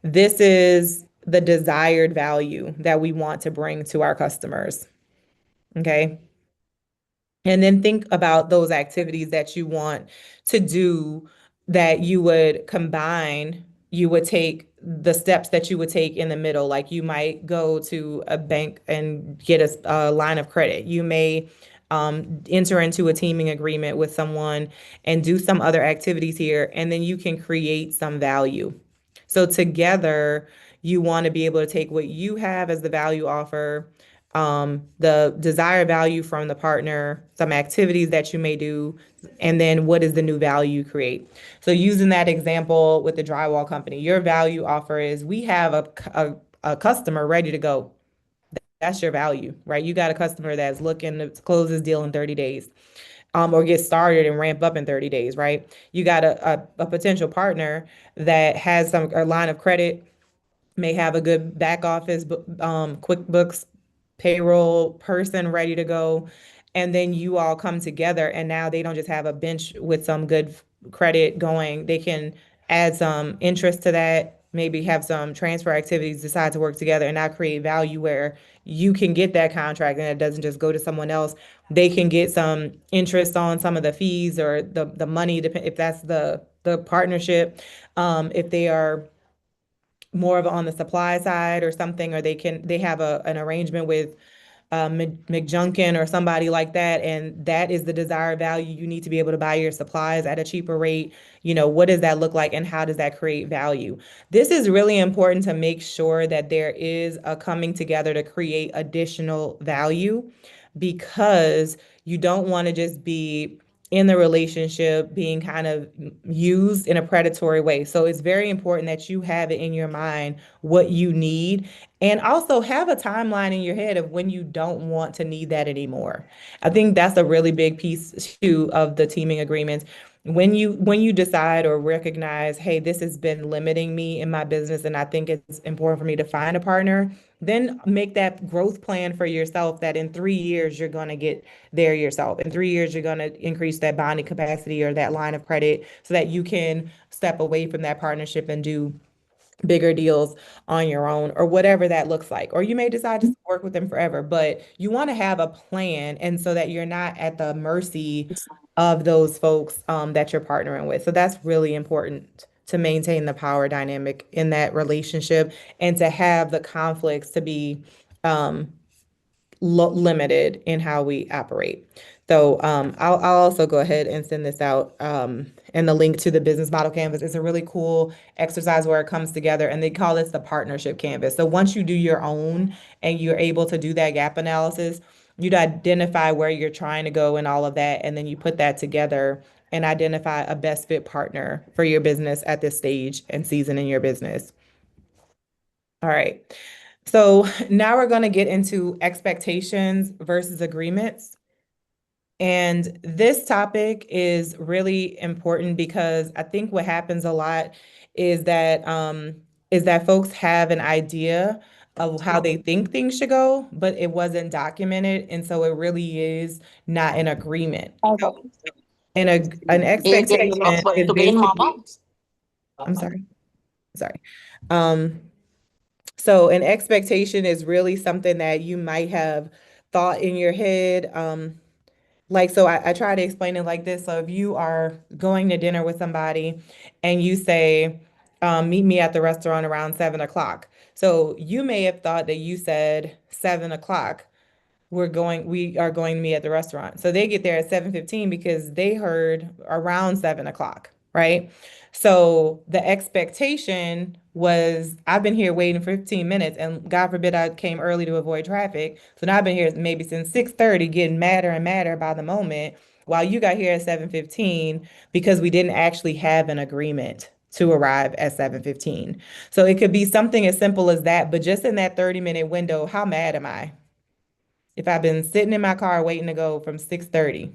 This is the desired value that we want to bring to our customers. Okay. And then think about those activities that you want to do that you would combine. You would take the steps that you would take in the middle. Like you might go to a bank and get a line of credit. You may enter into a teaming agreement with someone and do some other activities here, and then you can create some value. So together, you want to be able to take what you have as the value offer, the desired value from the partner, some activities that you may do, and then what is the new value you create. So using that example with the drywall company, your value offer is we have a customer ready to go. That's your value, right? You got a customer that's looking to close this deal in 30 days. Or get started and ramp up in 30 days, right? You got a potential partner that has a line of credit, may have a good back office, QuickBooks payroll person ready to go. And then you all come together, and now they don't just have a bench with some good credit going. They can add some interest to that, maybe have some transfer activities, decide to work together and now create value where you can get that contract and it doesn't just go to someone else. They can get some interest on some of the fees or the money, if that's the partnership. If they are more of on the supply side or something, or they have an arrangement with McJunkin or somebody like that, and that is the desired value. You need to be able to buy your supplies at a cheaper rate. What does that look like and how does that create value? This is really important to make sure that there is a coming together to create additional value, because you don't want to just be in the relationship being kind of used in a predatory way. So it's very important that you have it in your mind what you need, and also have a timeline in your head of when you don't want to need that anymore. I think that's a really big piece too of the teaming agreements. When you decide or recognize, hey, this has been limiting me in my business and I think it's important for me to find a partner, then make that growth plan for yourself that in 3 years you're going to get there yourself. In 3 years, you're going to increase that bonding capacity or that line of credit so that you can step away from that partnership and do bigger deals on your own, or whatever that looks like. Or you may decide to work with them forever, but you want to have a plan, and so that you're not at the mercy of those folks that you're partnering with. So that's really important to maintain the power dynamic in that relationship, and to have the conflicts to be um, limited in how we operate. So I'll also go ahead and send this out. And the link to the business model canvas is a really cool exercise where it comes together, and they call this the partnership canvas. So once you do your own and you're able to do that gap analysis, you'd identify where you're trying to go and all of that, and then you put that together and identify a best fit partner for your business at this stage and season in your business. All right. So now we're going to get into expectations versus agreements. And this topic is really important because I think what happens a lot is that folks have an idea of how they think things should go, but it wasn't documented, and so it really is not an agreement. And an expectation is basically, I'm sorry. Um, So an expectation is really something that you might have thought in your head. So I try to explain it like this. So if you are going to dinner with somebody and you say, meet me at the restaurant around 7 o'clock. So you may have thought that you said 7 o'clock, we are going to meet at the restaurant. So they get there at 7:15 because they heard around 7 o'clock, right? So the expectation was, I've been here waiting for 15 minutes, and God forbid I came early to avoid traffic. So now I've been here maybe since 6:30, getting madder and madder by the moment, while you got here at 7:15 because we didn't actually have an agreement to arrive at 7:15. So it could be something as simple as that, but just in that 30-minute window, how mad am I? If I've been sitting in my car waiting to go from 6:30,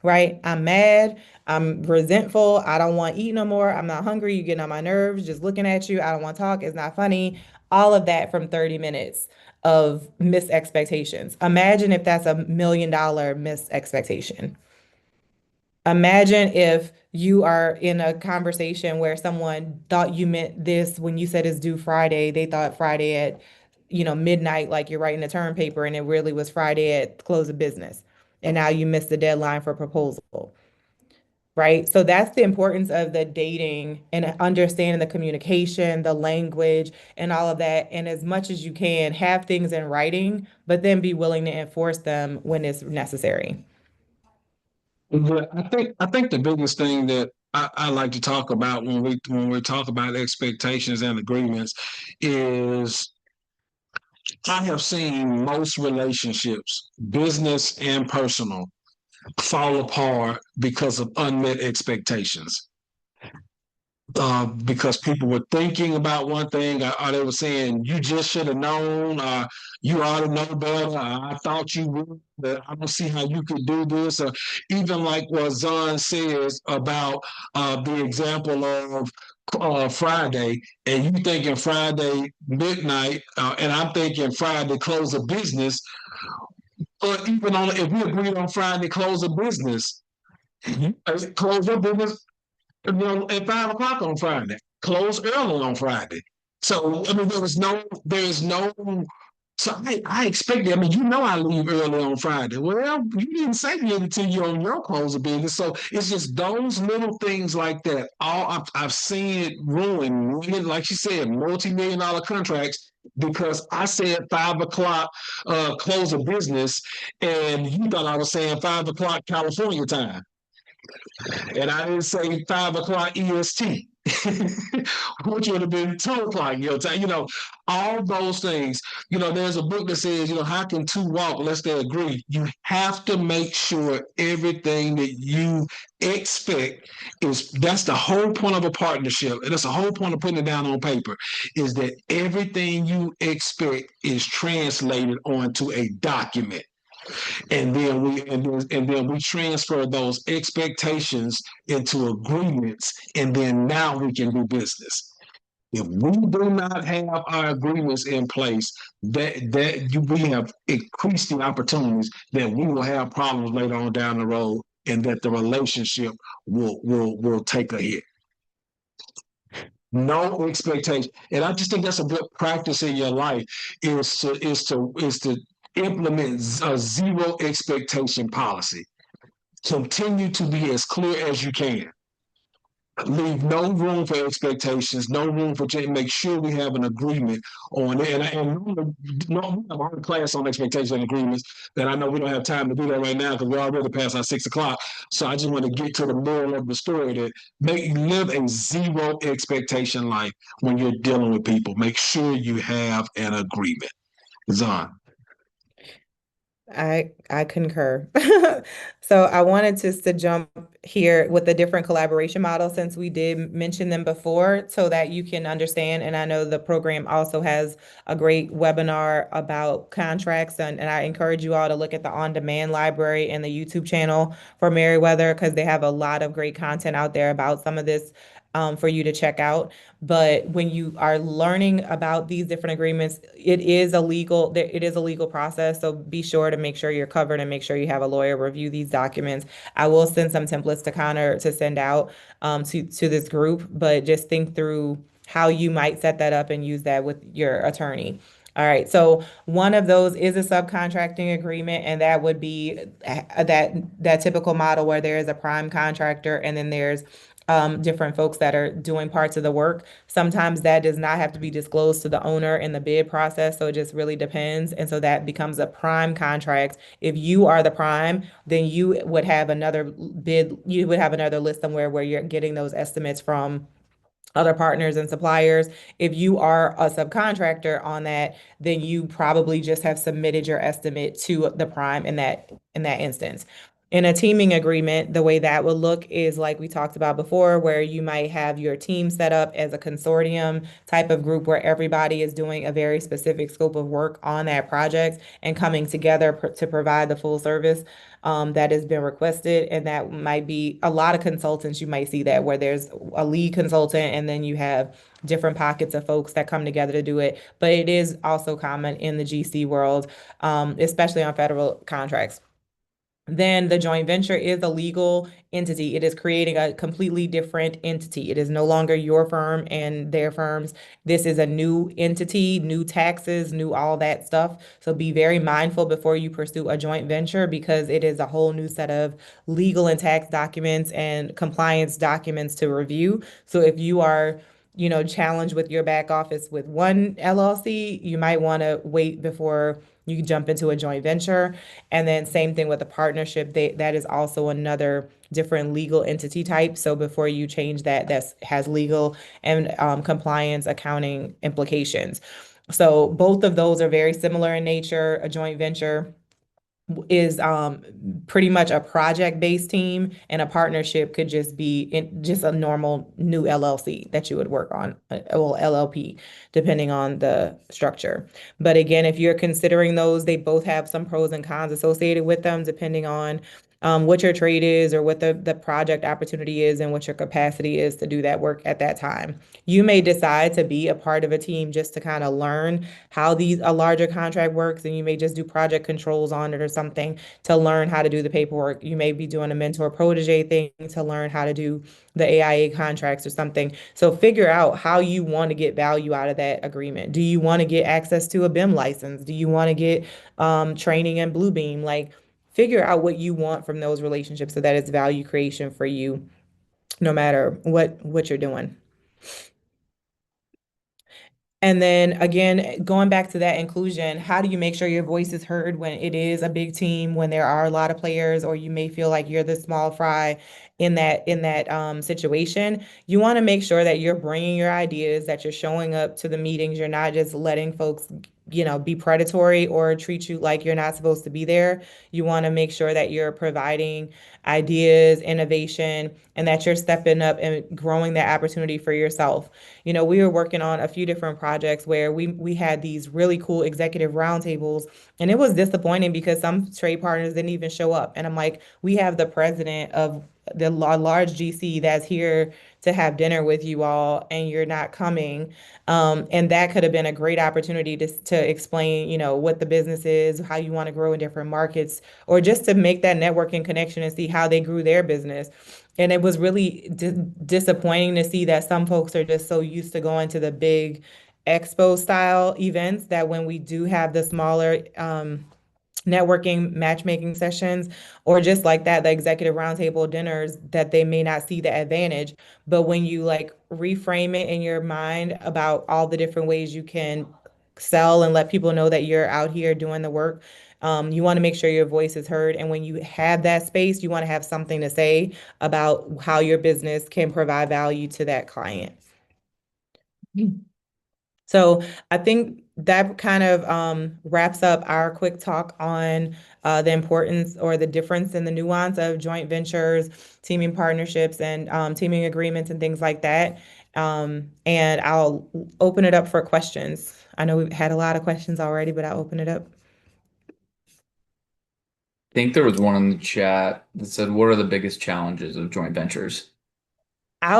right? I'm mad, I'm resentful, I don't want to eat no more, I'm not hungry, you're getting on my nerves, just looking at you, I don't want to talk, it's not funny. All of that from 30 minutes of missed expectations. Imagine if that's $1 million missed expectation. Imagine if you are in a conversation where someone thought you meant this when you said it's due Friday. They thought Friday at, midnight, like you're writing a term paper, and it really was Friday at close of business. And now you missed the deadline for proposal, right? So that's the importance of the dating and understanding the communication, the language, and all of that. And as much as you can, have things in writing, but then be willing to enforce them when it's necessary. But I think the biggest thing that I like to talk about when we talk about expectations and agreements is I have seen most relationships, business and personal, fall apart because of unmet expectations. Because people were thinking about one thing, or they were saying, you just should have known, you ought to know better, I thought you would, but I don't see how you could do this. Or even like what Zahn says about the example of Friday, and you thinking Friday midnight, and I'm thinking Friday close of business, or even on if we agreed on Friday close of business, close of business at 5 o'clock on Friday, close early on Friday. So I mean, there is no So I expected, I mean, I leave early on Friday. Well, you didn't say that until you're on your close of business. So it's just those little things like that. I've seen it ruin, like you said, multi-million-dollar contracts because I said 5 o'clock close of business, and you thought I was saying 5 o'clock California time. And I didn't say 5 o'clock EST, which would have been 2 o'clock your time. All those things. There's a book that says, how can two walk unless they agree? You have to make sure everything that you expect that's the whole point of a partnership. And that's the whole point of putting it down on paper, is that everything you expect is translated onto a document. And then we transfer those expectations into agreements, and then now we can do business. If we do not have our agreements in place, we have increased the opportunities that we will have problems later on down the road, and that the relationship will take a hit. No expectation. And I just think that's a good practice in your life, is to implement a zero expectation policy. Continue to be as clear as you can. Leave no room for expectations, no room for change. Make sure we have an agreement on it. And no, we have a whole class on expectations and agreements that I know we don't have time to do that right now because we're already past our 6 o'clock. So I just want to get to the moral of the story, that live a zero expectation life when you're dealing with people. Make sure you have an agreement. Zahn. I concur. So I wanted to jump here with a different collaboration model, since we did mention them before, so that you can understand. And I know the program also has a great webinar about contracts, and I encourage you all to look at the on-demand library and the YouTube channel for Meriwether, because they have a lot of great content out there about some of this for you to check out. But when you are learning about these different agreements, it is a legal process. So be sure to make sure you're covered and make sure you have a lawyer review these documents. I will send some templates to Connor to send out to this group, but just think through how you might set that up and use that with your attorney. All right, so one of those is a subcontracting agreement, and that would be that typical model where there is a prime contractor and then there's different folks that are doing parts of the work. Sometimes that does not have to be disclosed to the owner in the bid process, so it just really depends. And so that becomes a prime contract. If you are the prime, then you would have another list somewhere where you're getting those estimates from other partners and suppliers. If you are a subcontractor on that, then you probably just have submitted your estimate to the prime in that instance. In a teaming agreement, the way that would look is like we talked about before, where you might have your team set up as a consortium type of group where everybody is doing a very specific scope of work on that project and coming together to provide the full service that has been requested. And that might be a lot of consultants. You might see that where there's a lead consultant and then you have different pockets of folks that come together to do it. But it is also common in the GC world, especially on federal contracts. Then the joint venture is a legal entity. It is creating a completely different entity. It is no longer your firm and their firms. This is a new entity, new taxes, new all that stuff. So be very mindful before you pursue a joint venture, because it is a whole new set of legal and tax documents and compliance documents to review. So if you are challenged with your back office with one LLC, you might want to wait before you jump into a joint venture. And then same thing with a partnership, that is also another different legal entity type. So before you change that, has legal and compliance accounting implications. So both of those are very similar in nature. A joint venture is pretty much a project-based team, and a partnership could just be just a normal new LLC that you would work on, well, LLP, depending on the structure. But again, if you're considering those, they both have some pros and cons associated with them, depending on what your trade is or what the project opportunity is and what your capacity is to do that work at that time. You may decide to be a part of a team just to kind of learn how a larger contract works, and you may just do project controls on it or something to learn how to do the paperwork. You may be doing a mentor protege thing to learn how to do the AIA contracts or something. So figure out how you want to get value out of that agreement. Do you want to get access to a BIM license? Do you want to get training in Bluebeam? Like, figure out what you want from those relationships so that it's value creation for you, no matter what you're doing. And then again, going back to that inclusion, how do you make sure your voice is heard when it is a big team, when there are a lot of players, or you may feel like you're the small fry in that situation? You want to make sure that you're bringing your ideas, that you're showing up to the meetings. You're not just letting folks, be predatory or treat you like you're not supposed to be there. You want to make sure that you're providing ideas, innovation, and that you're stepping up and growing that opportunity for yourself. We were working on a few different projects where we had these really cool executive roundtables, and it was disappointing because some trade partners didn't even show up. And I'm like, we have the president of the large GC that's here to have dinner with you all, and you're not coming. And that could have been a great opportunity to explain, what the business is, how you want to grow in different markets, or just to make that networking connection and see how they grew their business. And it was really disappointing to see that some folks are just so used to going to the big expo style events that when we do have the smaller networking matchmaking sessions or just like that, the executive roundtable dinners, that they may not see the advantage. But when you like reframe it in your mind about all the different ways you can sell and let people know that you're out here doing the work, you want to make sure your voice is heard. And when you have that space, you want to have something to say about how your business can provide value to that client. So I think that kind of wraps up our quick talk on the importance or the difference in the nuance of joint ventures, teaming partnerships, and teaming agreements and things like that. And I'll open it up for questions. I know we've had a lot of questions already, but I'll open it up. I think there was one in the chat that said, "What are the biggest challenges of joint ventures?" I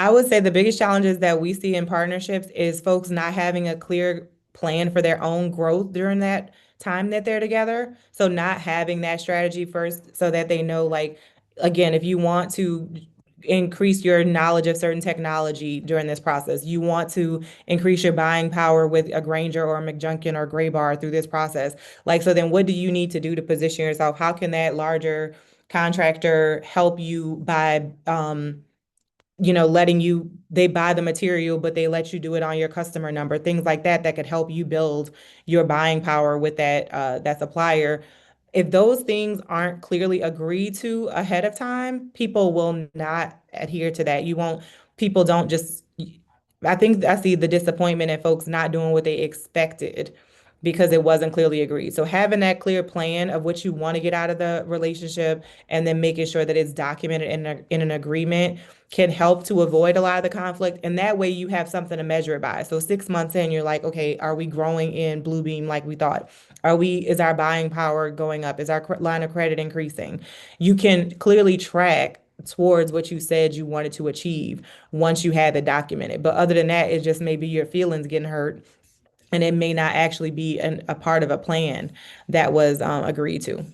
would say the biggest challenges that we see in partnerships is folks not having a clear plan for their own growth during that time that they're together. So not having that strategy first so that they know, like, again, if you want to increase your knowledge of certain technology during this process, you want to increase your buying power with a Granger or a McJunkin or Graybar through this process. Like, so then what do you need to do to position yourself? How can that larger contractor help you by they buy the material, but they let you do it on your customer number, things like that, that could help you build your buying power with that supplier. If those things aren't clearly agreed to ahead of time, people will not adhere to that. People don't just, I think I see the disappointment in folks not doing what they expected because it wasn't clearly agreed. So having that clear plan of what you want to get out of the relationship and then making sure that it's documented in an agreement can help to avoid a lot of the conflict. And that way you have something to measure it by. So 6 months in, you're like, okay, are we growing in Bluebeam like we thought? Is our buying power going up? Is our line of credit increasing? You can clearly track towards what you said you wanted to achieve once you had it documented. But other than that, it's just maybe your feelings getting hurt and it may not actually be a part of a plan that was agreed to.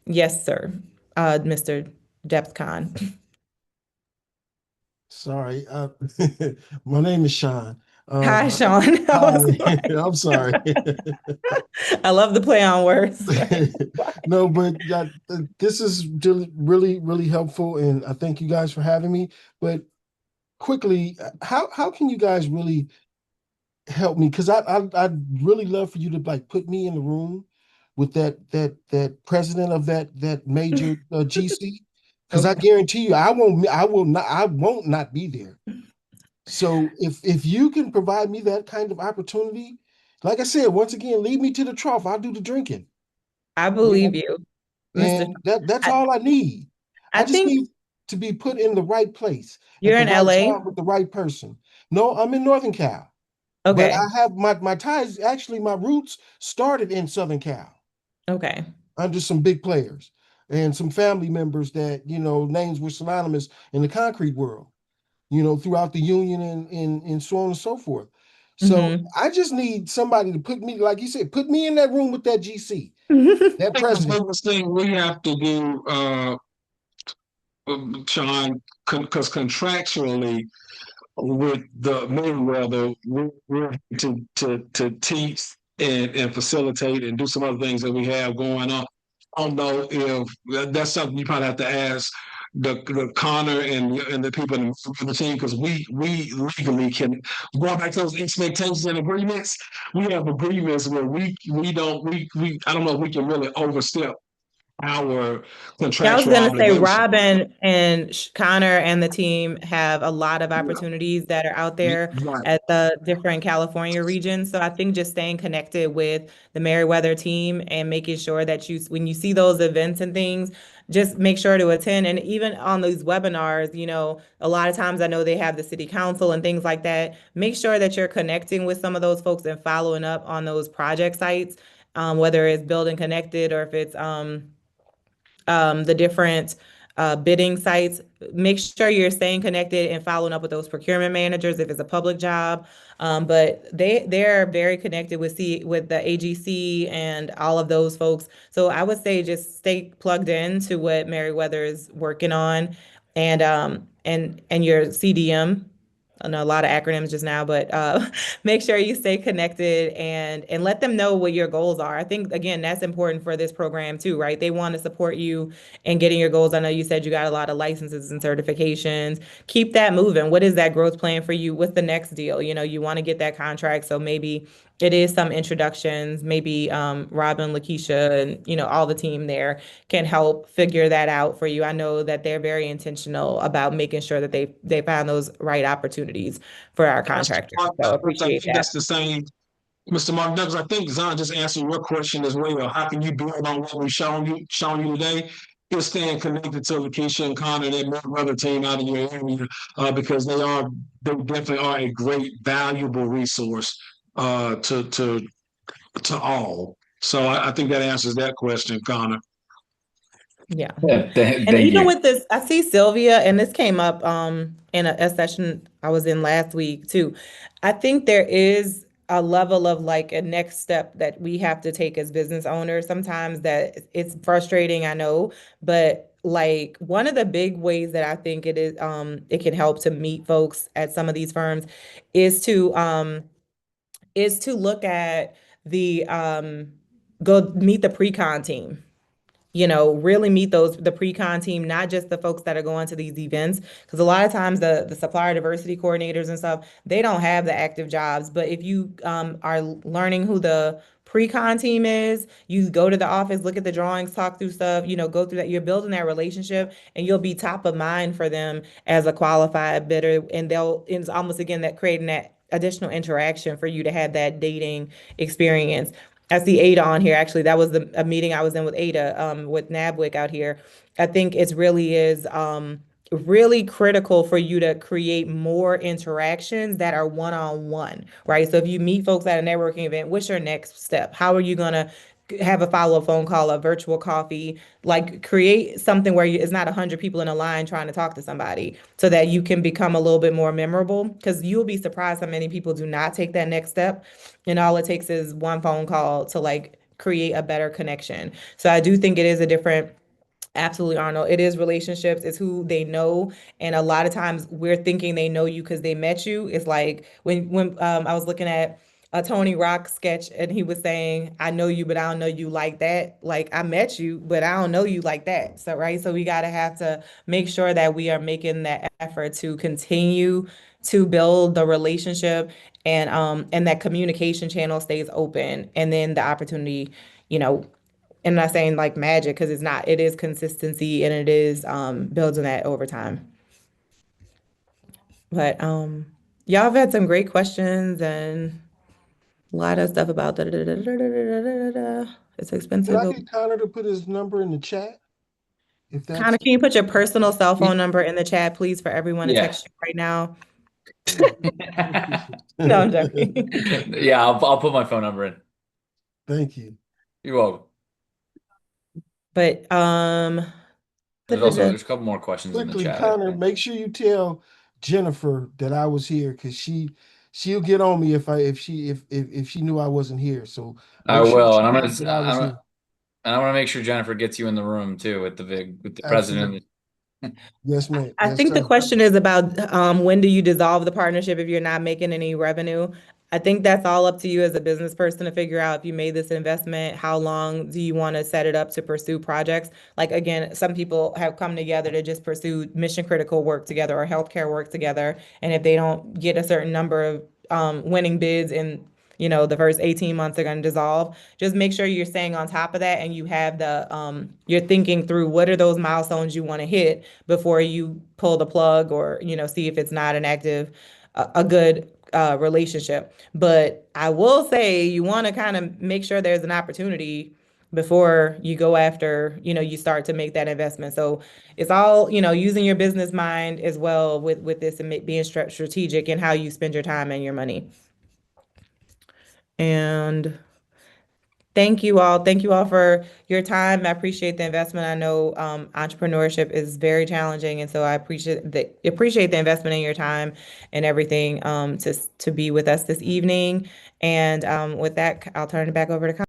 Yes, sir, Mr. DepthCon. Sorry. My name is Sean. Hi, Sean. I Hi. was like, I'm sorry. I love the play on words. No, but this is really, really, really helpful, and I thank you guys for having me. But quickly, how can you guys really help me? Because I'd really love for you to like put me in the room with that president of that major GC, because I Okay. guarantee you I won't not be there. So if you can provide me that kind of opportunity, like I said, once again, lead me to the trough. I'll do the drinking. I You believe know, you, Mr. and that's I, all I need. I I just think need to be put in the right place at you're the in right LA. time with the right person. No, I'm in Northern Cal, but Okay. I have my ties. Actually, my roots started in Southern Cal Okay. under some big players. and some family members that, names were synonymous in the concrete world, throughout the union and so on and so forth. So Mhm. I just need somebody to put me, like you said, put me in that room with that GC, that I think the president. biggest thing we have to do, Sean, because contractually with the Mayweather, we're to teach and facilitate and do some other things that we have going on. I don't know if that's something you probably have to ask the Connor and the people in the team, because we legally can, going back to those expectations and agreements. We have agreements where we don't we I don't know if we can really overstep our Yeah, I was contractual gonna say obligation. Robin and Connor and the team have a lot of opportunities that are out there Right. at the different California regions. So I think just staying connected with the Meriwether team and making sure that when you see those events and things, just make sure to attend. And even on these webinars, a lot of times I know they have the city council and things like that. Make sure that you're connecting with some of those folks and following up on those project sites, whether it's Building Connected or if it's the different bidding sites. Make sure you're staying connected and following up with those procurement managers if it's a public job. But they're very connected with the AGC and all of those folks. So I would say just stay plugged in to what Meriwether is working on, and your CDM. I know a lot of acronyms just now, but make sure you stay connected and let them know what your goals are. I think again that's important for this program too, right? They want to support you in getting your goals. I know you said you got a lot of licenses and certifications. Keep that moving. What is that growth plan for you? What's the next deal? You want to get that contract, so maybe it is some introductions. Maybe Robin, Lakeisha, and all the team there can help figure that out for you. I know that they're very intentional about making sure that they find those right opportunities for our Mr. contractors. Mark So Douglas, I appreciate think that. that's the same. Mr. Mark Douglas, I think Zahn just answered your question as well. How can you build on what we've shown you today? Is staying connected to Lakeisha and Connor and that other team out in your area, because they definitely are a great, valuable resource to all. So I think that answers that question, Connor. Yeah. Yeah, And thank even you. with this, I see Sylvia, and this came up in a session I was in last week too. I think there is a level of like a next step that we have to take as business owners. Sometimes that it's frustrating, I know, but like one of the big ways that I think it can help to meet folks at some of these firms is to look at the go meet the pre-con team, really meet the pre-con team, not just the folks that are going to these events. Because a lot of times the supplier diversity coordinators and stuff, they don't have the active jobs. But if you are learning who the pre-con team is, you go to the office, look at the drawings, talk through stuff, go through that. You're building that relationship and you'll be top of mind for them as a qualified bidder. And it's almost again that creating that additional interaction for you to have that dating experience. I see Ada on here. Actually, that was a meeting I was in with Ada, with NABWIC out here. I think it really is really critical for you to create more interactions that are one-on-one, right? So if you meet folks at a networking event, what's your next step? How are you gonna have a follow-up phone call, a virtual coffee, like create something where it's not 100 people in a line trying to talk to somebody so that you can become a little bit more memorable, because you'll be surprised how many people do not take that next step, and all it takes is one phone call to like create a better connection. So I do think it is a different. Absolutely, Arnold. It is relationships. It's who they know, and a lot of times we're thinking they know you because they met you. It's like when I was looking at a Tony Rock sketch, and he was saying, "I know you, but I don't know you like that. Like I met you, but I don't know you like that." So right, so we gotta have to make sure that we are making that effort to continue to build the relationship, and that communication channel stays open, and then the opportunity, you know I'm not saying like magic because it's not. It is consistency and it is building that over time. But y'all have had some great questions and a lot of stuff about it's Can expensive. I get Connor to put his number in the chat? If Connor, that's can you put your personal cell phone number in the chat, please, for everyone to Yeah. text you right now? appreciate No, I'm it. joking. Yeah, I'll put my phone number in. Thank you. You're welcome. But There's a couple more questions in the Quickly, chat, I Connor, think. make sure you tell Jennifer that I was here because she'll get on me if she knew I wasn't here. So I make sure will, she and knows that I was here. I want to make sure Jennifer gets you in the room too with the Absolutely. president. Yes, ma'am. I Yes, think the sir. question is about when do you dissolve the partnership if you're not making any revenue? I think that's all up to you as a business person to figure out if you made this investment, how long do you want to set it up to pursue projects? Like again, some people have come together to just pursue mission critical work together or healthcare work together. And if they don't get a certain number of winning bids in the first 18 months, they're going to dissolve. Just make sure you're staying on top of that and you have you're thinking through what are those milestones you want to hit before you pull the plug or see if it's not an active a good relationship. But I will say you want to kind of make sure there's an opportunity before you go after you start to make that investment. So it's all using your business mind as well with this and being strategic in how you spend your time and your money. And thank you all. Thank you all for your time. I appreciate the investment. I know entrepreneurship is very challenging, and so I appreciate the investment in your time and everything to be with us this evening. And with that, I'll turn it back over to.